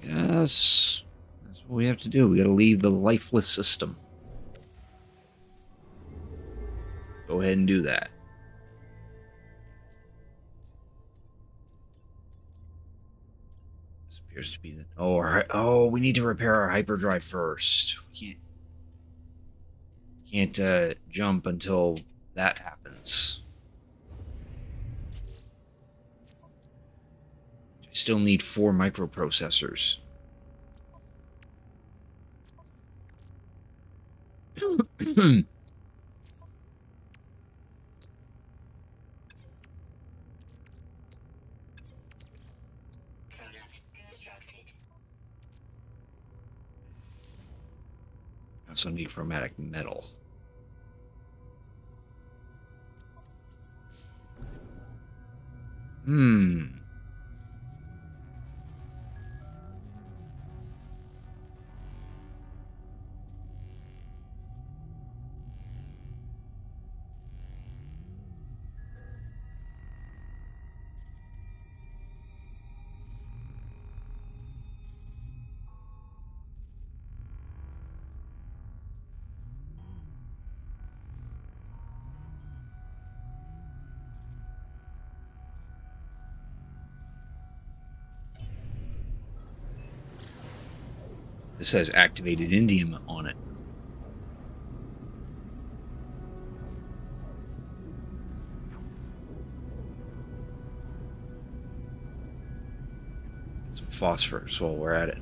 [SPEAKER 2] Yes, that's what we have to do. We gotta leave the lifeless system. Go ahead and do that. This appears to be the... Oh, we need to repair our hyperdrive first. We can't jump until that happens. I still need 4 microprocessors.
[SPEAKER 3] Product constructed.
[SPEAKER 2] I also need chromatic metal. This says activated indium on it. Get some phosphorus while we're at it.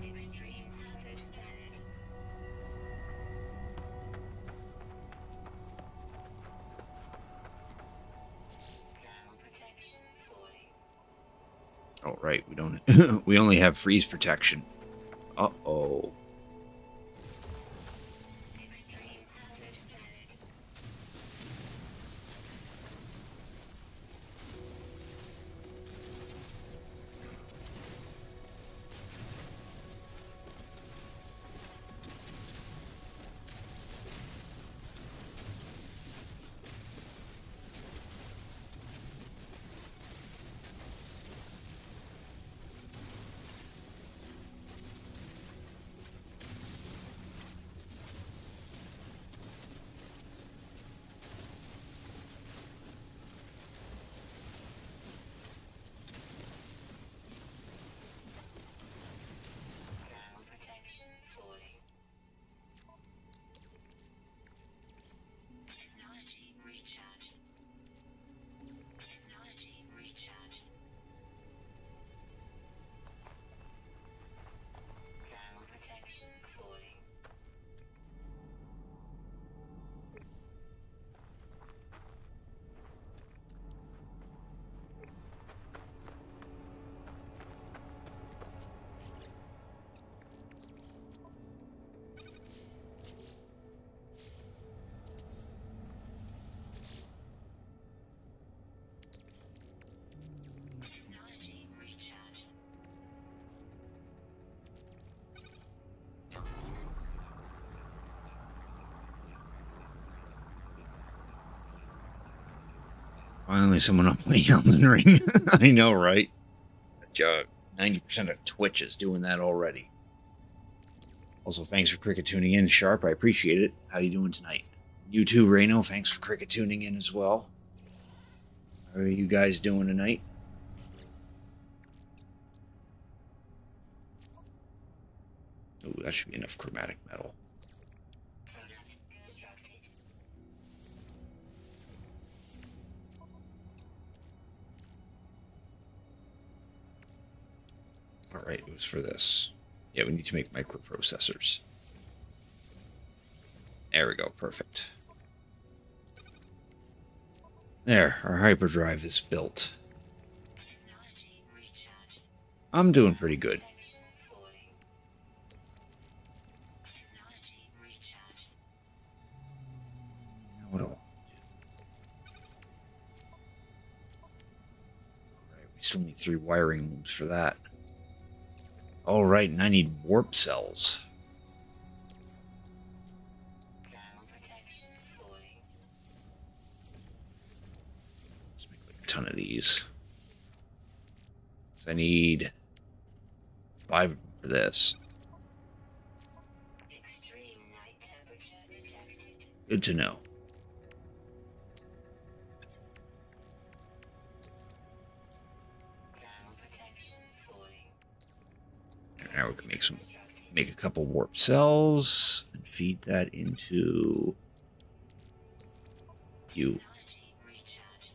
[SPEAKER 3] Extreme hazard planet. Thermal protection falling.
[SPEAKER 2] Oh, right. We don't. We only have freeze protection. Uh-oh.
[SPEAKER 3] Extreme hazard planet.
[SPEAKER 2] Finally, someone not playing Elden Ring. I know, right? 90% of Twitch is doing that already. Also, thanks for cricket tuning in, Sharp. I appreciate it. How you doing tonight? You too, Reno. Thanks for cricket tuning in as well. How are you guys doing tonight? Ooh, that should be enough chromatic metal. Alright, it was for this. Yeah, we need to make microprocessors. There we go, perfect. There, our hyperdrive is built. I'm doing pretty good. Now what do I want to do? Alright, we still need 3 wiring loops for that. Alright, and I need warp cells. Let's make like a ton of these. So I need 5 for this.
[SPEAKER 3] Extreme night temperature detected.
[SPEAKER 2] Good to know.
[SPEAKER 3] Thermal protection falling.
[SPEAKER 2] Now we can make a couple warp cells and feed that into you.
[SPEAKER 3] Energy recharge.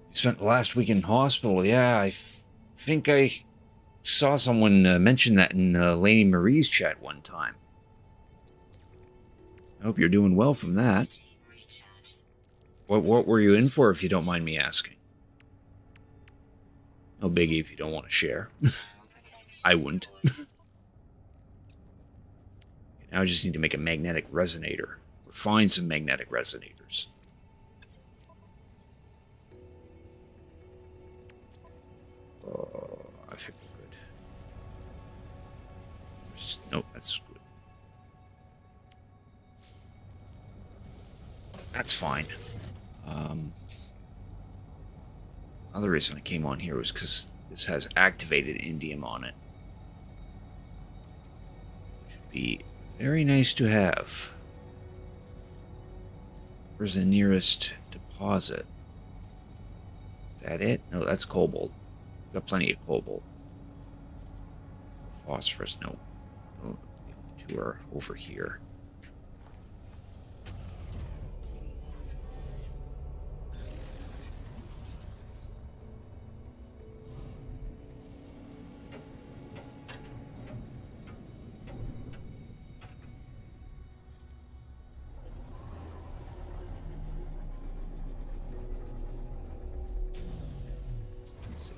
[SPEAKER 2] You spent the last week in hospital. Yeah, I think I saw someone mention that in Lady Marie's chat one time. I hope you're doing well from that.
[SPEAKER 3] Energy recharge.
[SPEAKER 2] What were you in for, if you don't mind me asking? No biggie if you don't want to share.
[SPEAKER 3] Thermal protection
[SPEAKER 2] I wouldn't.
[SPEAKER 3] falling.
[SPEAKER 2] Now I just need to make a magnetic resonator. Or find some magnetic resonators. Oh, I feel good. Nope, that's good. That's fine. Other reason I came on here was because this has activated indium on it. Which would be very nice to have. Where's the nearest deposit? Is that it? No, that's cobalt. Got plenty of cobalt. Phosphorus, no. Oh, the only 2 are over here.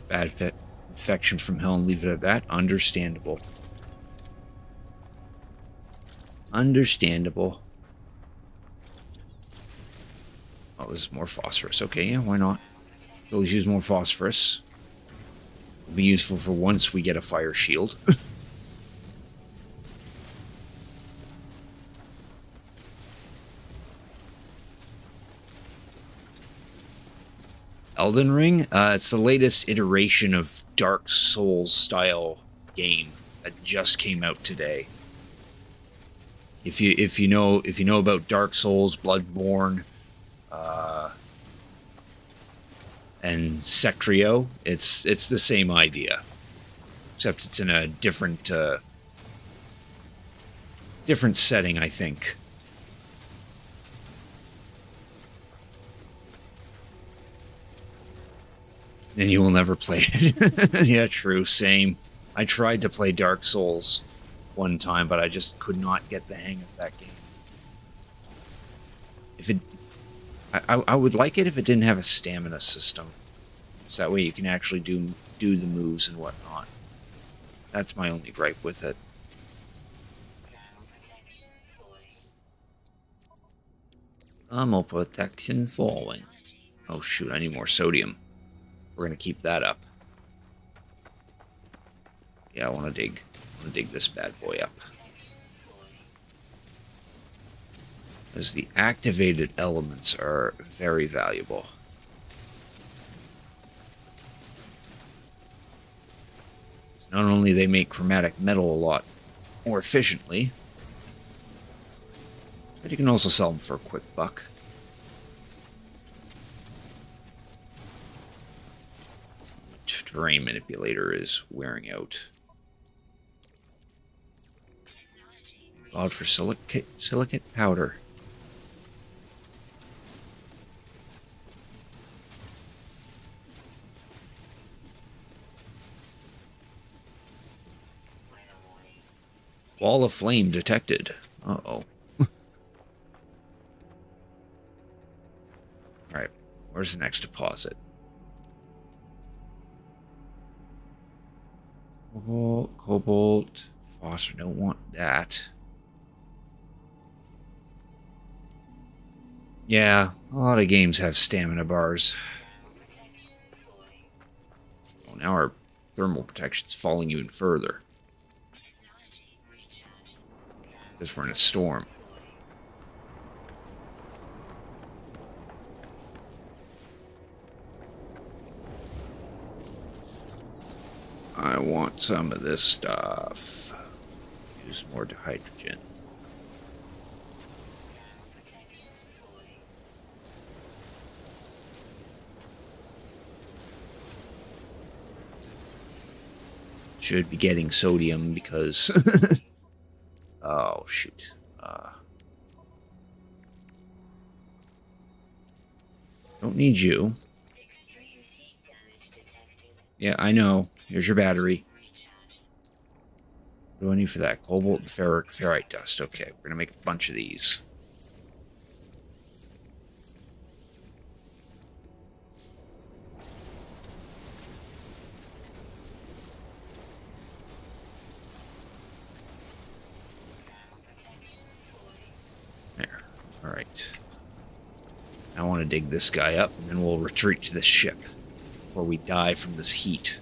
[SPEAKER 2] Bad infection from hell and leave it at that. Understandable. Understandable. Oh, this is more phosphorus. Okay, yeah, why not? Always use more phosphorus. It'll be useful for once we get a fire shield. Elden Ring? It's the latest iteration of Dark Souls style game that just came out today. If you know about Dark Souls, Bloodborne, and Sectrio, it's the same idea, except it's in a different setting, I think. Then you will never play it. Yeah, true. Same. I tried to play Dark Souls one time, but I just could not get the hang of that game. If it, I would like it if it didn't have a stamina system, so that way you can actually do the moves and whatnot. That's my only gripe with it.
[SPEAKER 3] Thermal protection falling.
[SPEAKER 2] Thermal protection falling.
[SPEAKER 3] Energy
[SPEAKER 2] Oh shoot! I need more sodium. We're gonna keep that up. Yeah, I want to dig this bad boy up.
[SPEAKER 3] protection falling.
[SPEAKER 2] As the activated elements are very valuable. Not only they make chromatic metal a lot more efficiently, but you can also sell them for a quick buck. Terrain manipulator is wearing out. God for silicate powder. Wall of flame detected. Uh-oh. Alright, where's the next deposit? Cobalt, phosphor, don't want that. Yeah, a lot of games have stamina bars. Oh, now our thermal protection's falling even further. Because we're in a storm. I want some of this stuff. Use more hydrogen. Should be getting sodium because... oh, shoot. Don't need you. Yeah, I know. Here's your battery. What do I need for that? Cobalt and ferrite dust. Okay, we're going to make a bunch of these. There. Alright. I want to dig this guy up, and then we'll retreat to this ship before we die from this heat.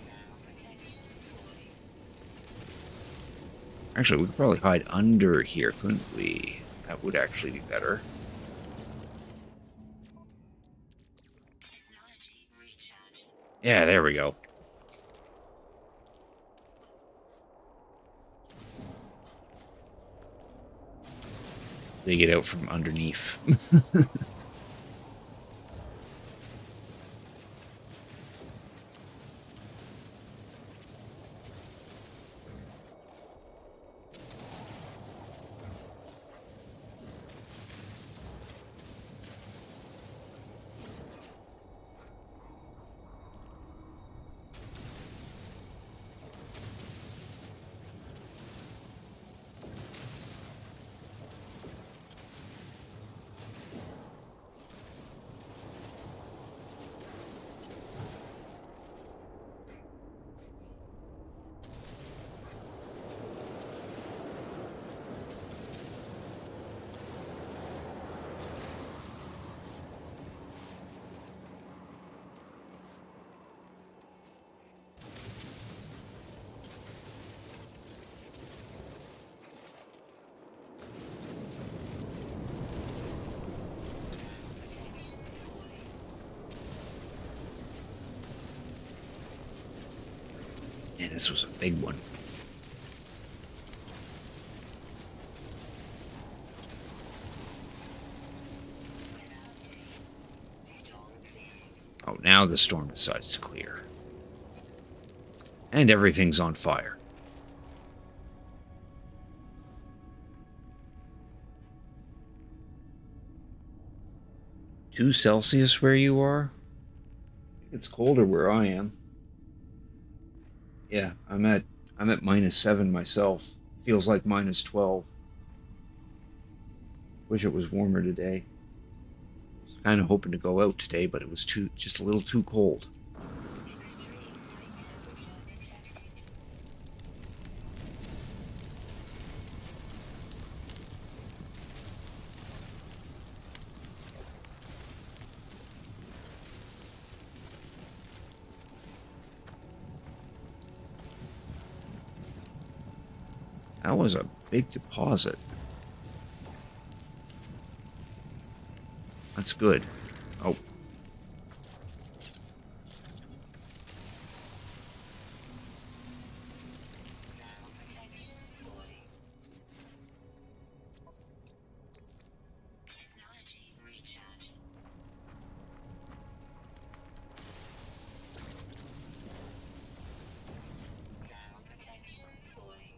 [SPEAKER 2] Actually, we could probably hide under here, couldn't we? That would actually be better. Yeah, there we go. Dig it out from underneath. Man, this was a big one. Oh, now the storm decides to clear. And everything's on fire. Two Celsius where you are? It's colder where I am. Yeah, I'm at -7 myself. Feels like -12. Wish it was warmer today. Was kind of hoping to go out today, but it was just a little too cold. That was a big deposit. That's good. Oh.
[SPEAKER 3] Protection 40. Technology recharge. Thermal protection 40.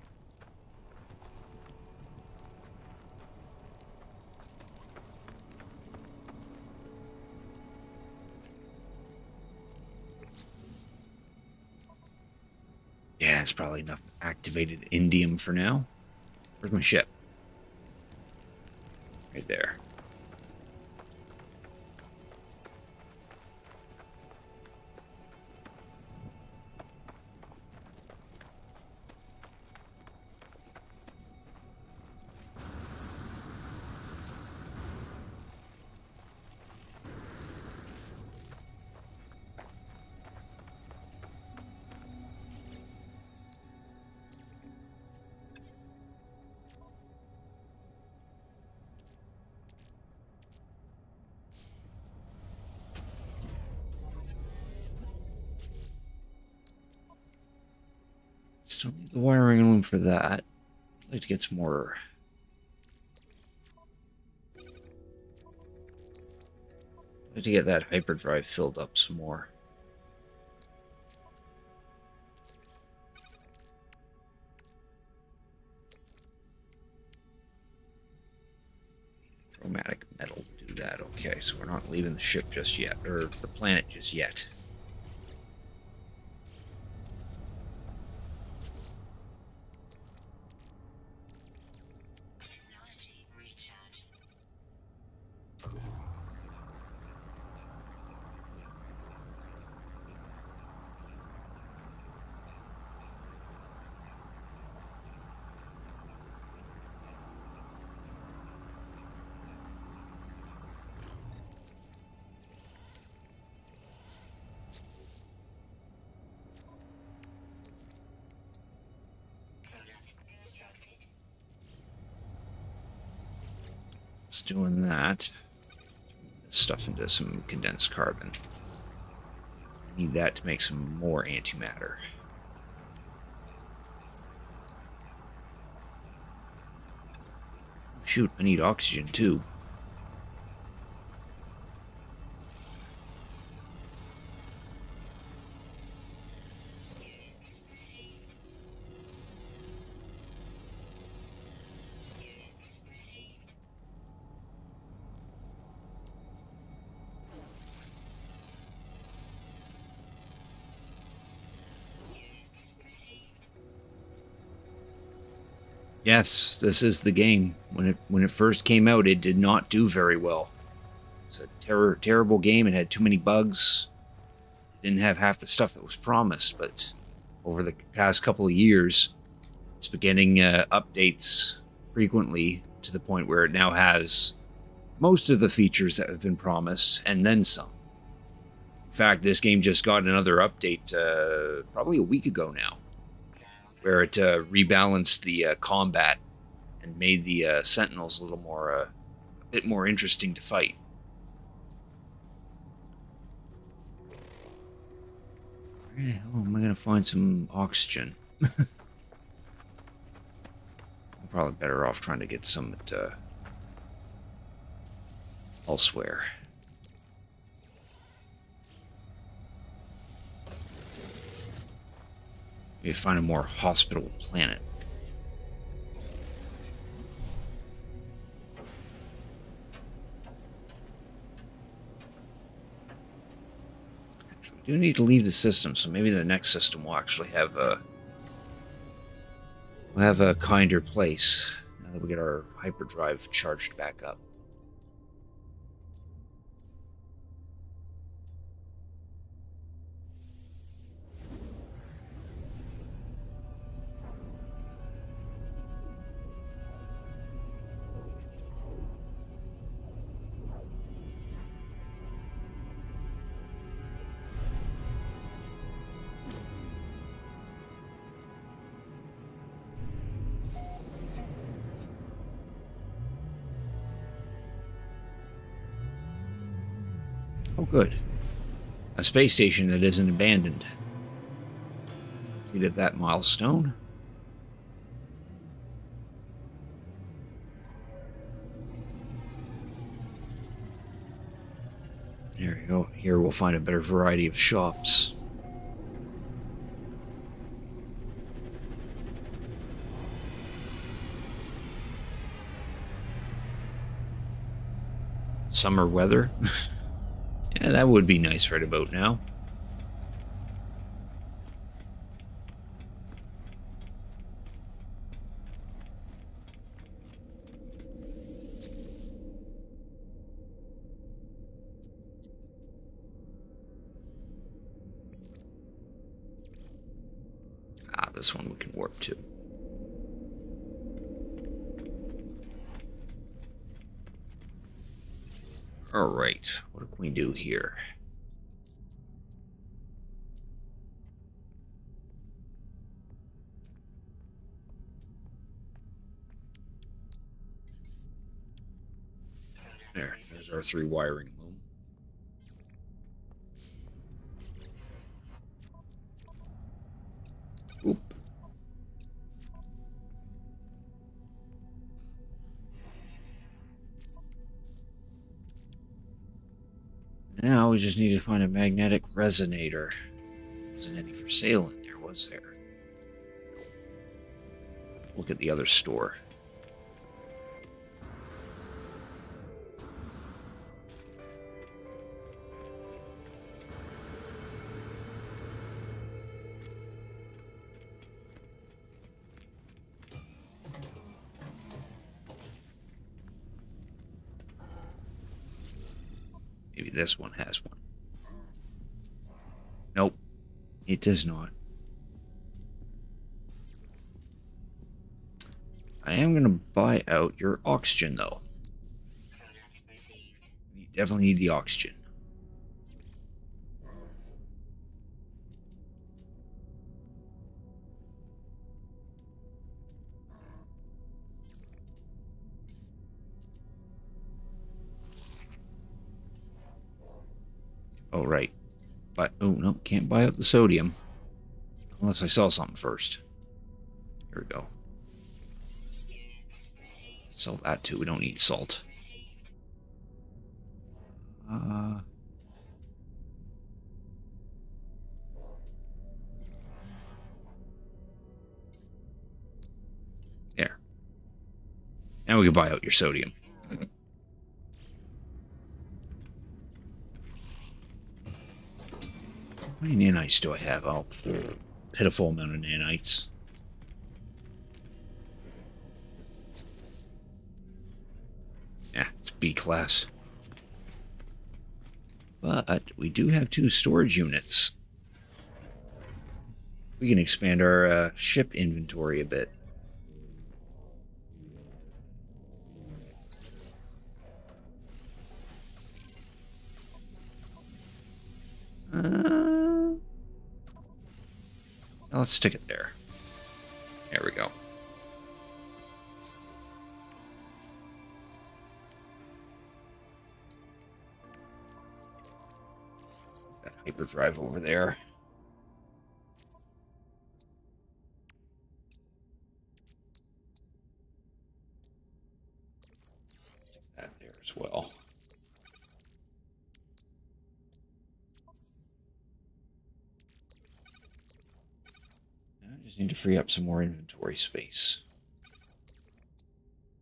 [SPEAKER 2] Yeah, it's probably enough activated indium for now. Where's my ship? Right there. Still need the wiring room for that. I'd like to get some more. I'd like to get that hyperdrive filled up some more. Chromatic metal to do that. Okay, so we're not leaving the ship just yet, or the planet just yet.
[SPEAKER 3] Technology recharge. Product constructed.
[SPEAKER 2] It's doing that. Stuff into some condensed carbon. I need that to make some more antimatter. Shoot, I need oxygen too.
[SPEAKER 3] Units received. Units received. Units received.
[SPEAKER 2] Yes, this is the game. When it first came out, it did not do very well. It's a terrible game. It had too many bugs. It didn't have half the stuff that was promised. But over the past couple of years, it's been getting updates frequently to the point where it now has most of the features that have been promised and then some. In fact, this game just got another update probably a week ago now, where it rebalanced the combat and made the Sentinels a little more, a bit more interesting to fight. Where the hell am I going to find some oxygen? I'm probably better off trying to get some at elsewhere. Maybe find a more hospitable planet. Actually, we do need to leave the system, so maybe the next system will actually have a kinder place now that we get our hyperdrive charged back up. Oh, good. A space station that isn't abandoned. Completed that milestone. There you go. Here we'll find a better variety of shops. Summer weather. Yeah, that would be nice right about now. Ah, this one we can warp to. All right, what can we do here? There's our 3 wiring loom. Oop. Now we just need to find a magnetic resonator. Wasn't any for sale in there, was there? Look at the other store. Maybe this one has one. Nope, it does not. I am going to buy out your oxygen, though. You definitely need the oxygen. Oh, right. But, oh, no, can't buy out the sodium. Unless I sell something first. Here we go. Sell that too. We don't need salt. There. Now we can buy out your sodium. How many nanites do I have? Oh, pitiful amount of nanites. Yeah, it's B class. But we do have 2 storage units. We can expand our ship inventory a bit. Let's stick it there. There we go. That hyperdrive over there. That there as well. I just need to free up some more inventory space.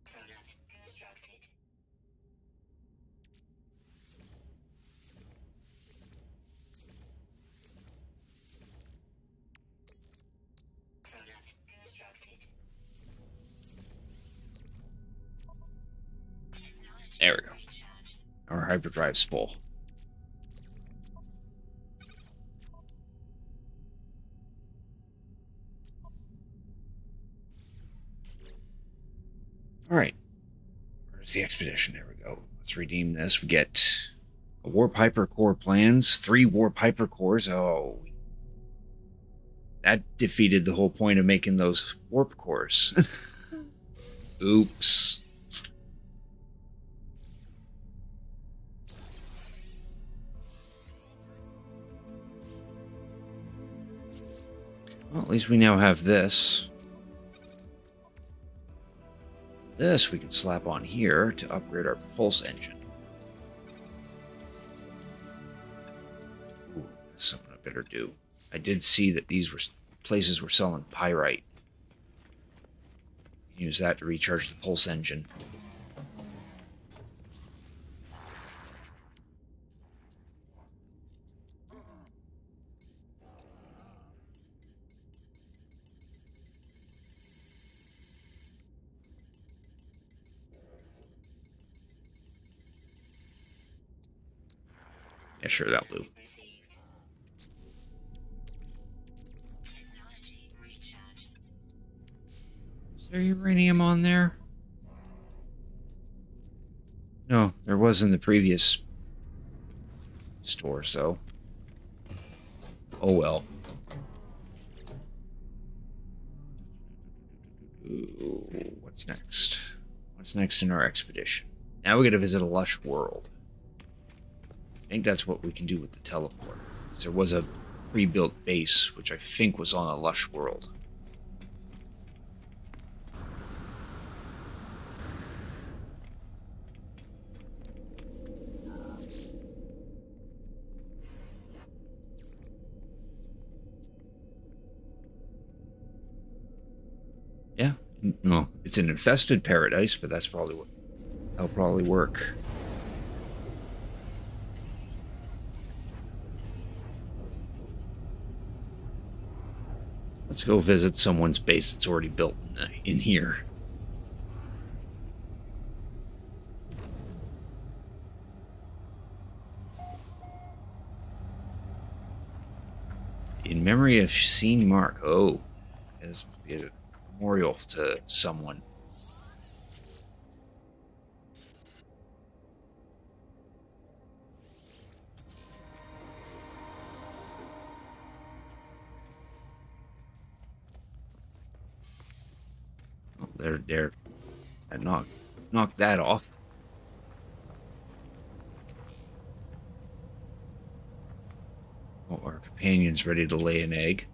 [SPEAKER 3] Product constructed. Product constructed.
[SPEAKER 2] There we go. Our hyperdrive's full. Alright. Where's the expedition? There we go. Let's redeem this. We get a Warp Hyper Core plans, 3 Warp Hyper Cores. Oh, that defeated the whole point of making those Warp Cores. Oops. Well, at least we now have this. This we can slap on here to upgrade our pulse engine. Ooh, that's something I better do. I did see that these places were selling pyrite. Use that to recharge the pulse engine. Yeah, sure, that'll do.
[SPEAKER 3] Received. Technology recharge.
[SPEAKER 2] Is there uranium on there? No, there was in the previous store, so. Oh well. Ooh, what's next? What's next in our expedition? Now we gotta visit a lush world. I think that's what we can do with the teleport. There was a pre-built base, which I think was on a lush world. Yeah, no, it's an infested paradise, but that's probably what that'll probably work. Let's go visit someone's base that's already built in here. In memory of Sheen Mark. Oh, this must be a memorial to someone. Oh, there. I knocked that off. Oh, our companion's ready to lay an egg.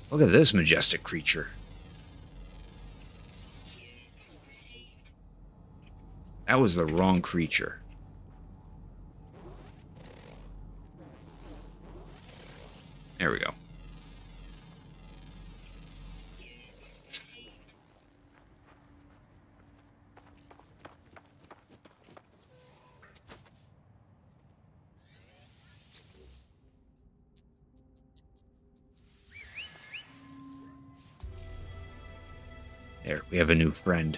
[SPEAKER 2] Look at this majestic creature. That was the wrong creature. There we go. There, we have a new friend.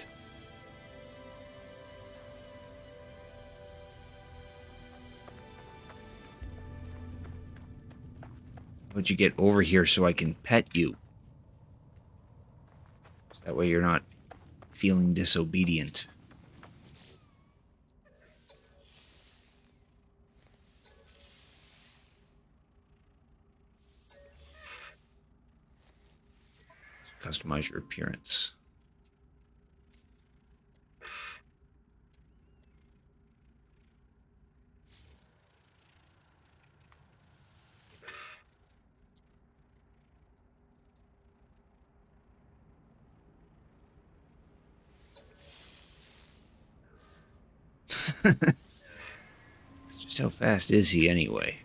[SPEAKER 2] How'd you get over here so I can pet you? So that way you're not feeling disobedient. Customize your appearance. Just how fast is he anyway?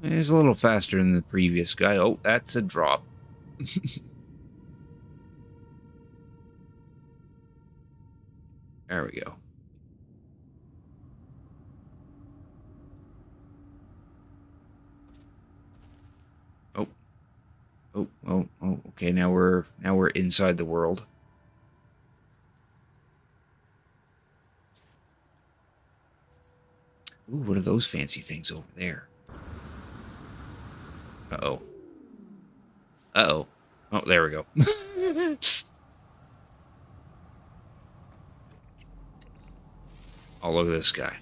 [SPEAKER 2] He's a little faster than the previous guy. Oh, that's a drop. There we go. Oh, okay, now we're inside the world. Ooh, what are those fancy things over there? Uh-oh. Uh-oh. Oh, there we go. Oh, look at this guy.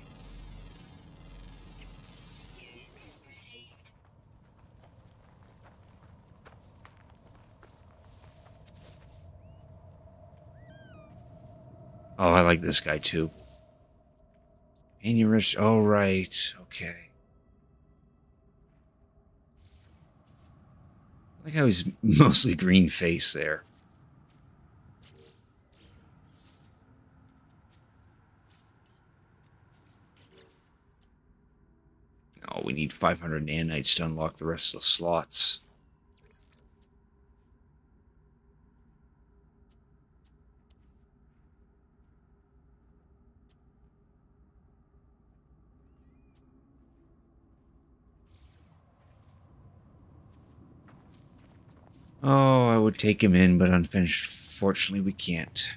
[SPEAKER 2] Oh, I like this guy too. And you rest. Oh, right. Okay. Like I was mostly green face there. Oh, we need 500 nanites to unlock the rest of the slots. Oh, I would take him in, but unfortunately we can't.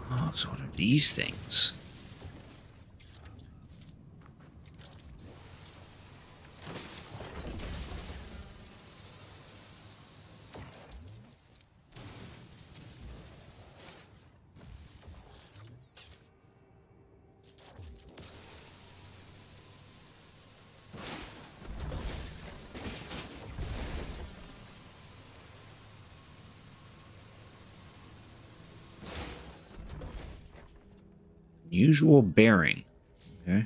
[SPEAKER 2] Oh, so what are these things? Unusual bearing. Okay.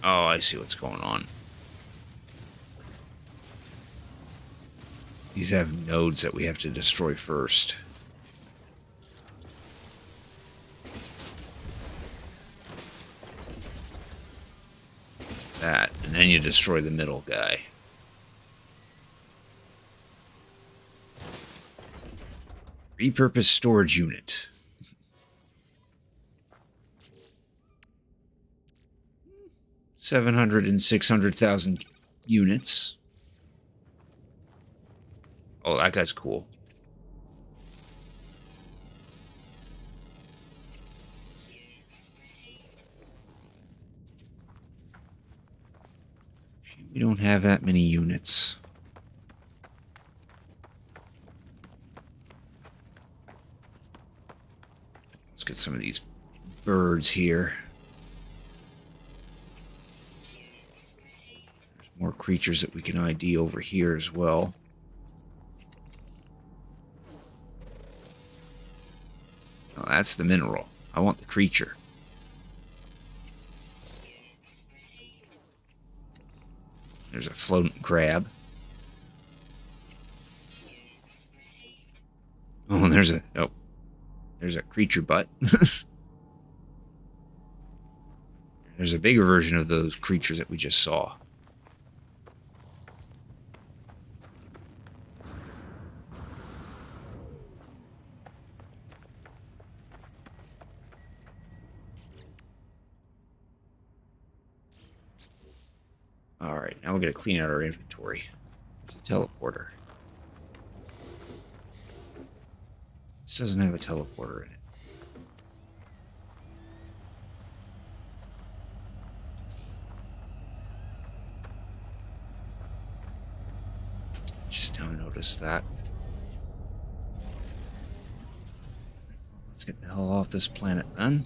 [SPEAKER 2] Oh, I see what's going on. These have nodes that we have to destroy first. That, and then you destroy the middle guy. Repurposed storage unit. 700 and 600,000 units. Oh, that guy's cool. We don't have that many units. Let's get some of these birds here. There's more creatures that we can ID over here as well. Oh, that's the mineral. I want the creature. There's a floating crab. Oh, and there's a creature butt. There's a bigger version of those creatures that we just saw. Alright, now we're going to clean out our inventory. There's a teleporter. This doesn't have a teleporter in it. Just now noticed that. Let's get the hell off this planet then.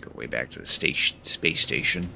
[SPEAKER 2] Go way back to the space station.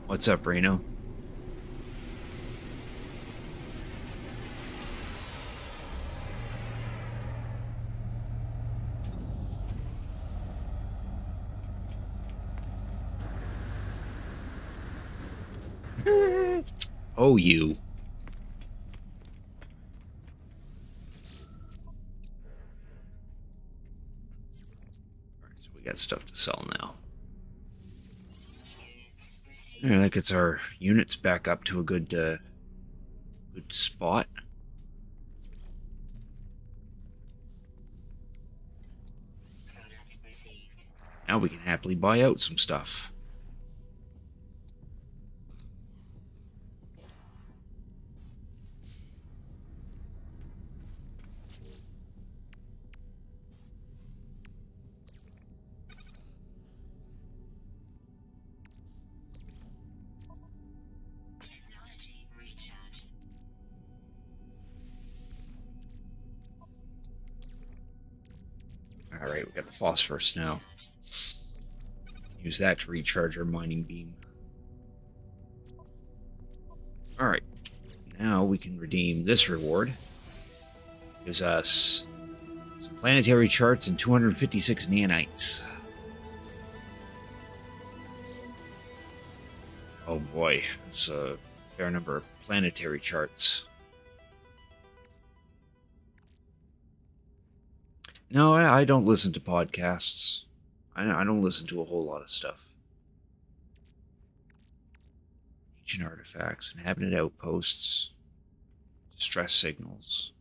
[SPEAKER 2] What's up, Reno? Oh, you. Alright, so we got stuff to sell now. Alright, that gets our units back up to a good spot.
[SPEAKER 3] Product received.
[SPEAKER 2] Now we can happily buy out some stuff.
[SPEAKER 3] Technology recharge.
[SPEAKER 2] Alright, we got the phosphorus now. Use that to recharge our mining beam. Alright, now we can redeem this reward. Gives us some planetary charts and 256 nanites. Oh boy, that's a fair number of planetary charts. No, I don't listen to podcasts. I don't listen to a whole lot of stuff. Ancient artifacts, inhabited outposts, distress signals.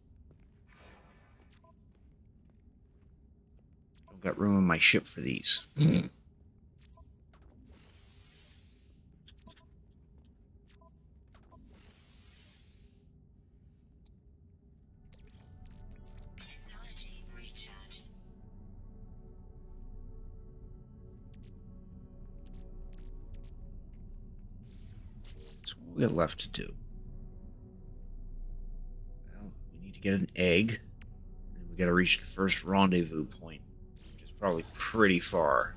[SPEAKER 2] Don't got room on my ship for these.
[SPEAKER 3] Technology recharge.
[SPEAKER 2] So what we got left to do? Well, we need to get an egg, and we got to reach the first rendezvous point, which is probably pretty far.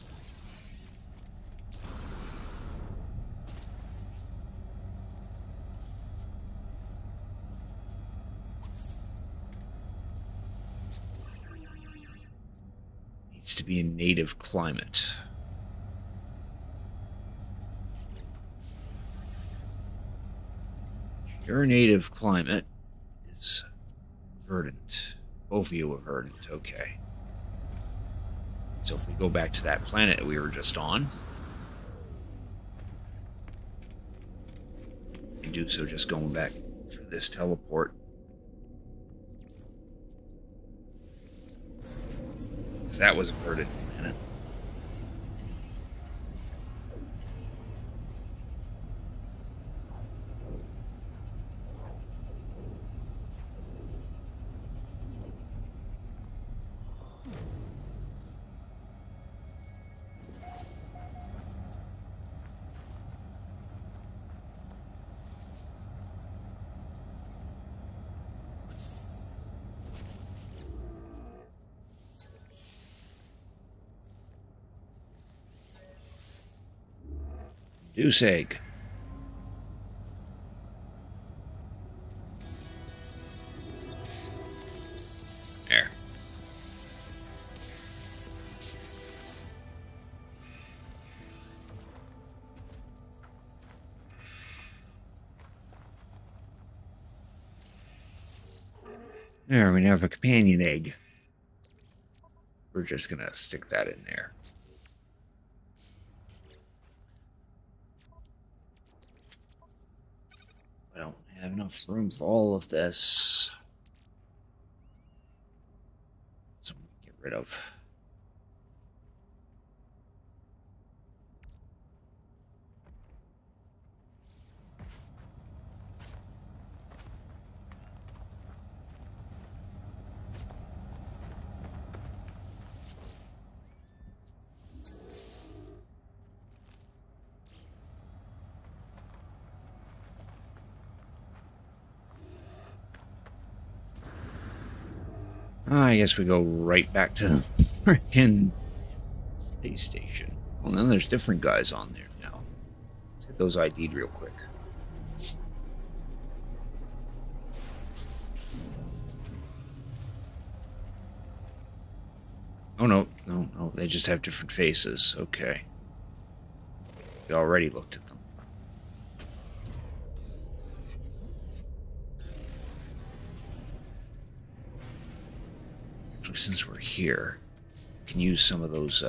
[SPEAKER 2] Needs to be a native climate. Your native climate is verdant. Bovio verdant, okay. So if we go back to that planet that we were just on, we can do so just going back through this teleport. Because that was a verdant planet. Deuce egg. There. There, we now have a companion egg. We're just gonna stick that in there. I don't have enough room for all of this. So I'm gonna get rid of. I guess we go right back to the freaking space station. Well, then there's different guys on there now. Let's Get those ID'd real quick. Oh, no. No. They just have different faces. Okay. We already looked at them. Actually, since we're here, we can use some of those,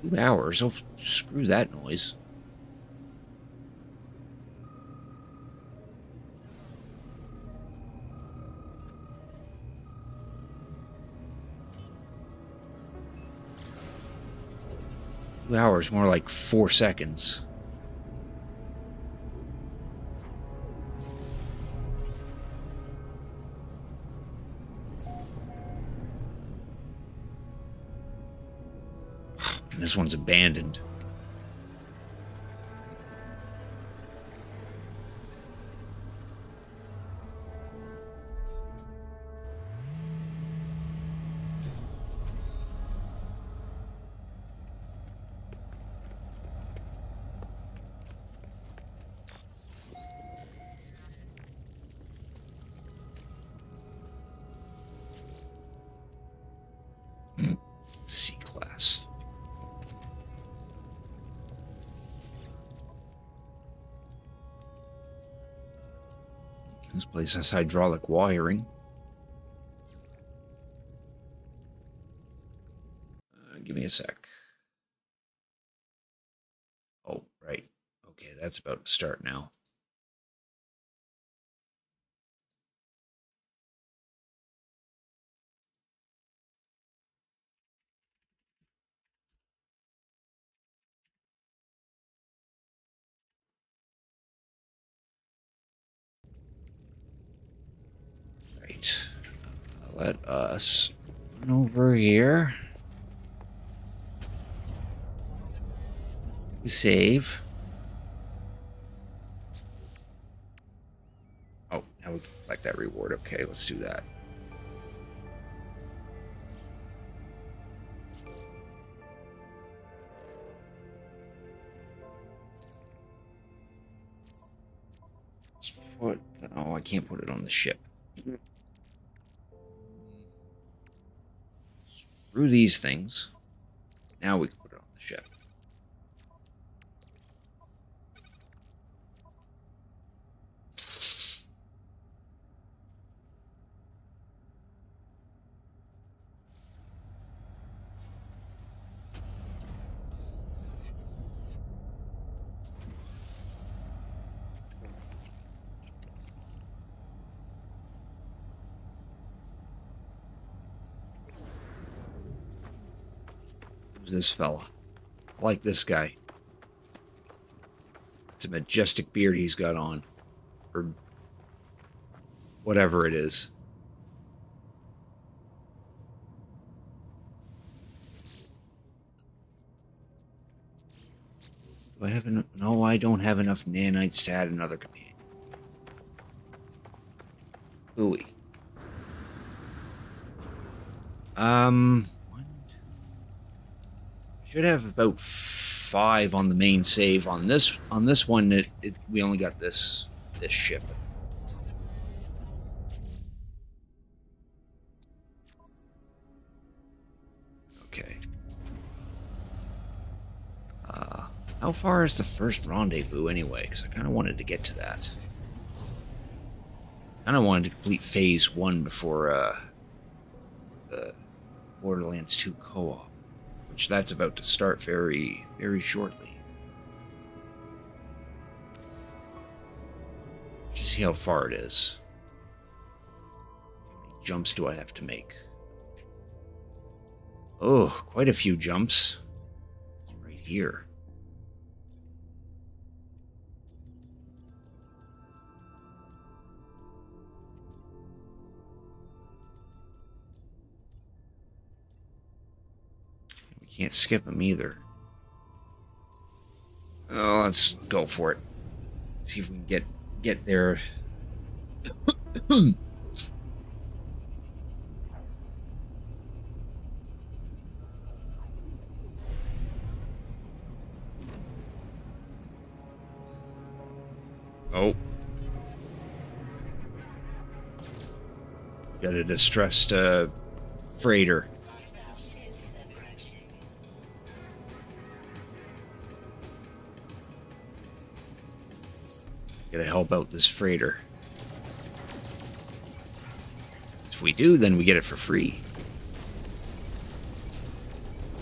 [SPEAKER 2] 2 hours? Oh, screw that noise. Hours, more like 4 seconds. And this one's abandoned. C-class. This place has hydraulic wiring. Give me a sec. Oh, right. Okay, that's about to start now. Right. Let us run over here. We save. Oh, now we can collect that reward. Okay, let's do that. Let's put... Oh, I can't put it on the ship. Screw these things. Now we can put it on the ship. Who's this fella? I like this guy. It's a majestic beard he's got on. Or whatever it is. Do I have enough? No, I don't have enough nanites to add another companion. Ooey. Should have about 5 on the main save. On this one, we only got this ship. Okay. How far is the first rendezvous anyway? Because I kind of wanted to get to that. I kind of wanted to complete phase 1 before the Borderlands 2 co-op, which that's about to start very, very shortly. Just see how far it is. How many jumps do I have to make? Oh, quite a few jumps. It's right here. We can't skip them either. let's go for it. See if we can get there. Oh. Got a distressed freighter.
[SPEAKER 3] Hostile ships approaching.
[SPEAKER 2] Gotta help out this freighter. If we do, then we get it for free.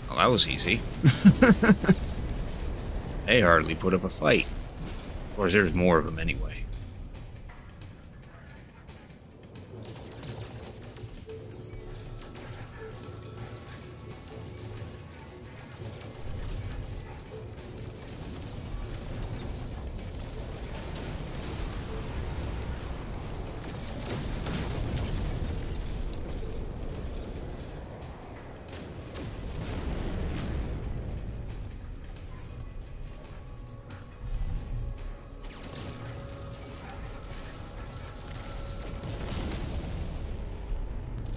[SPEAKER 2] Well, that was easy. They hardly put up a fight. Of course, there's more of them anyway.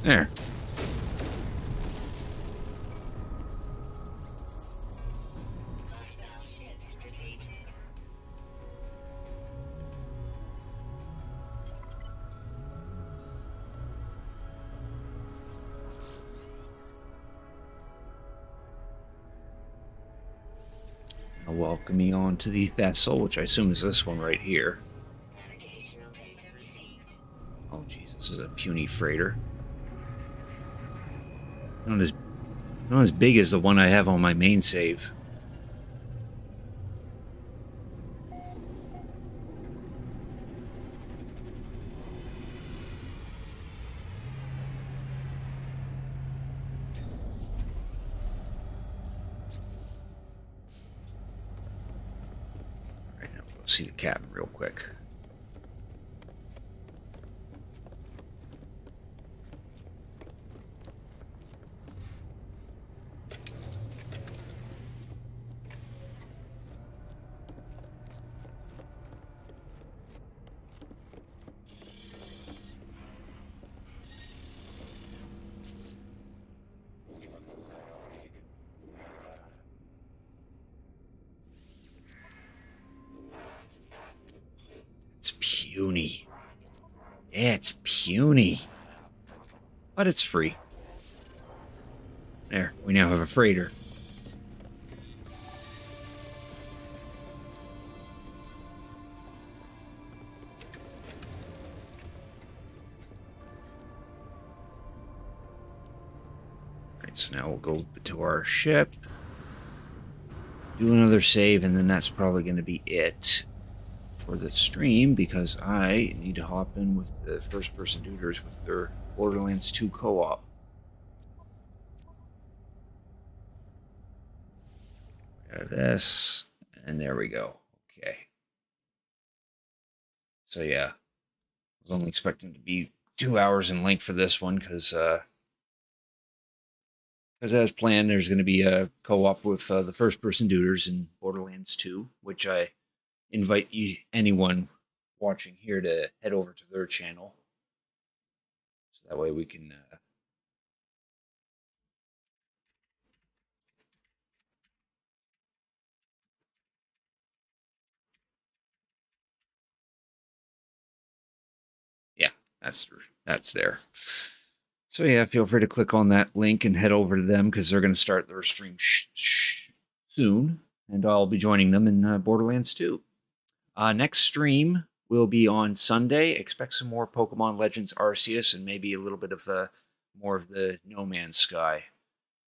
[SPEAKER 2] There.
[SPEAKER 3] Hostile ships defeated.
[SPEAKER 2] Now welcome me on to the vessel, which I assume is this one right here.
[SPEAKER 3] Navigational data received.
[SPEAKER 2] Oh, Jesus, this is a puny freighter. Not as big as the one I have on my main save. Alright, now we'll see the cabin real quick. It's puny. Yeah, it's puny. But it's free. There, we now have a freighter. Alright, so now we'll go to our ship. Do another save, and then that's probably going to be it for the stream, because I need to hop in with the first-person dudes with their Borderlands 2 co-op. This, and there we go. Okay. So yeah, I was only expecting to be 2 hours in length for this one, because as planned, there's going to be a co-op with the first-person dudes in Borderlands 2, which I invite anyone watching here to head over to their channel, so that way we can yeah, that's there. So yeah, feel free to click on that link and head over to them, because they're going to start their stream soon, and I'll be joining them in Borderlands 2. Next stream will be on Sunday. Expect some more Pokemon Legends Arceus, and maybe a little bit of more of the No Man's Sky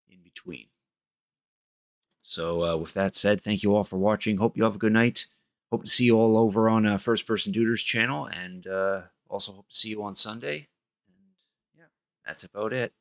[SPEAKER 2] in between. So with that said, thank you all for watching. Hope you have a good night. Hope to see you all over on First Person Dudes channel, and also hope to see you on Sunday. And yeah, that's about it.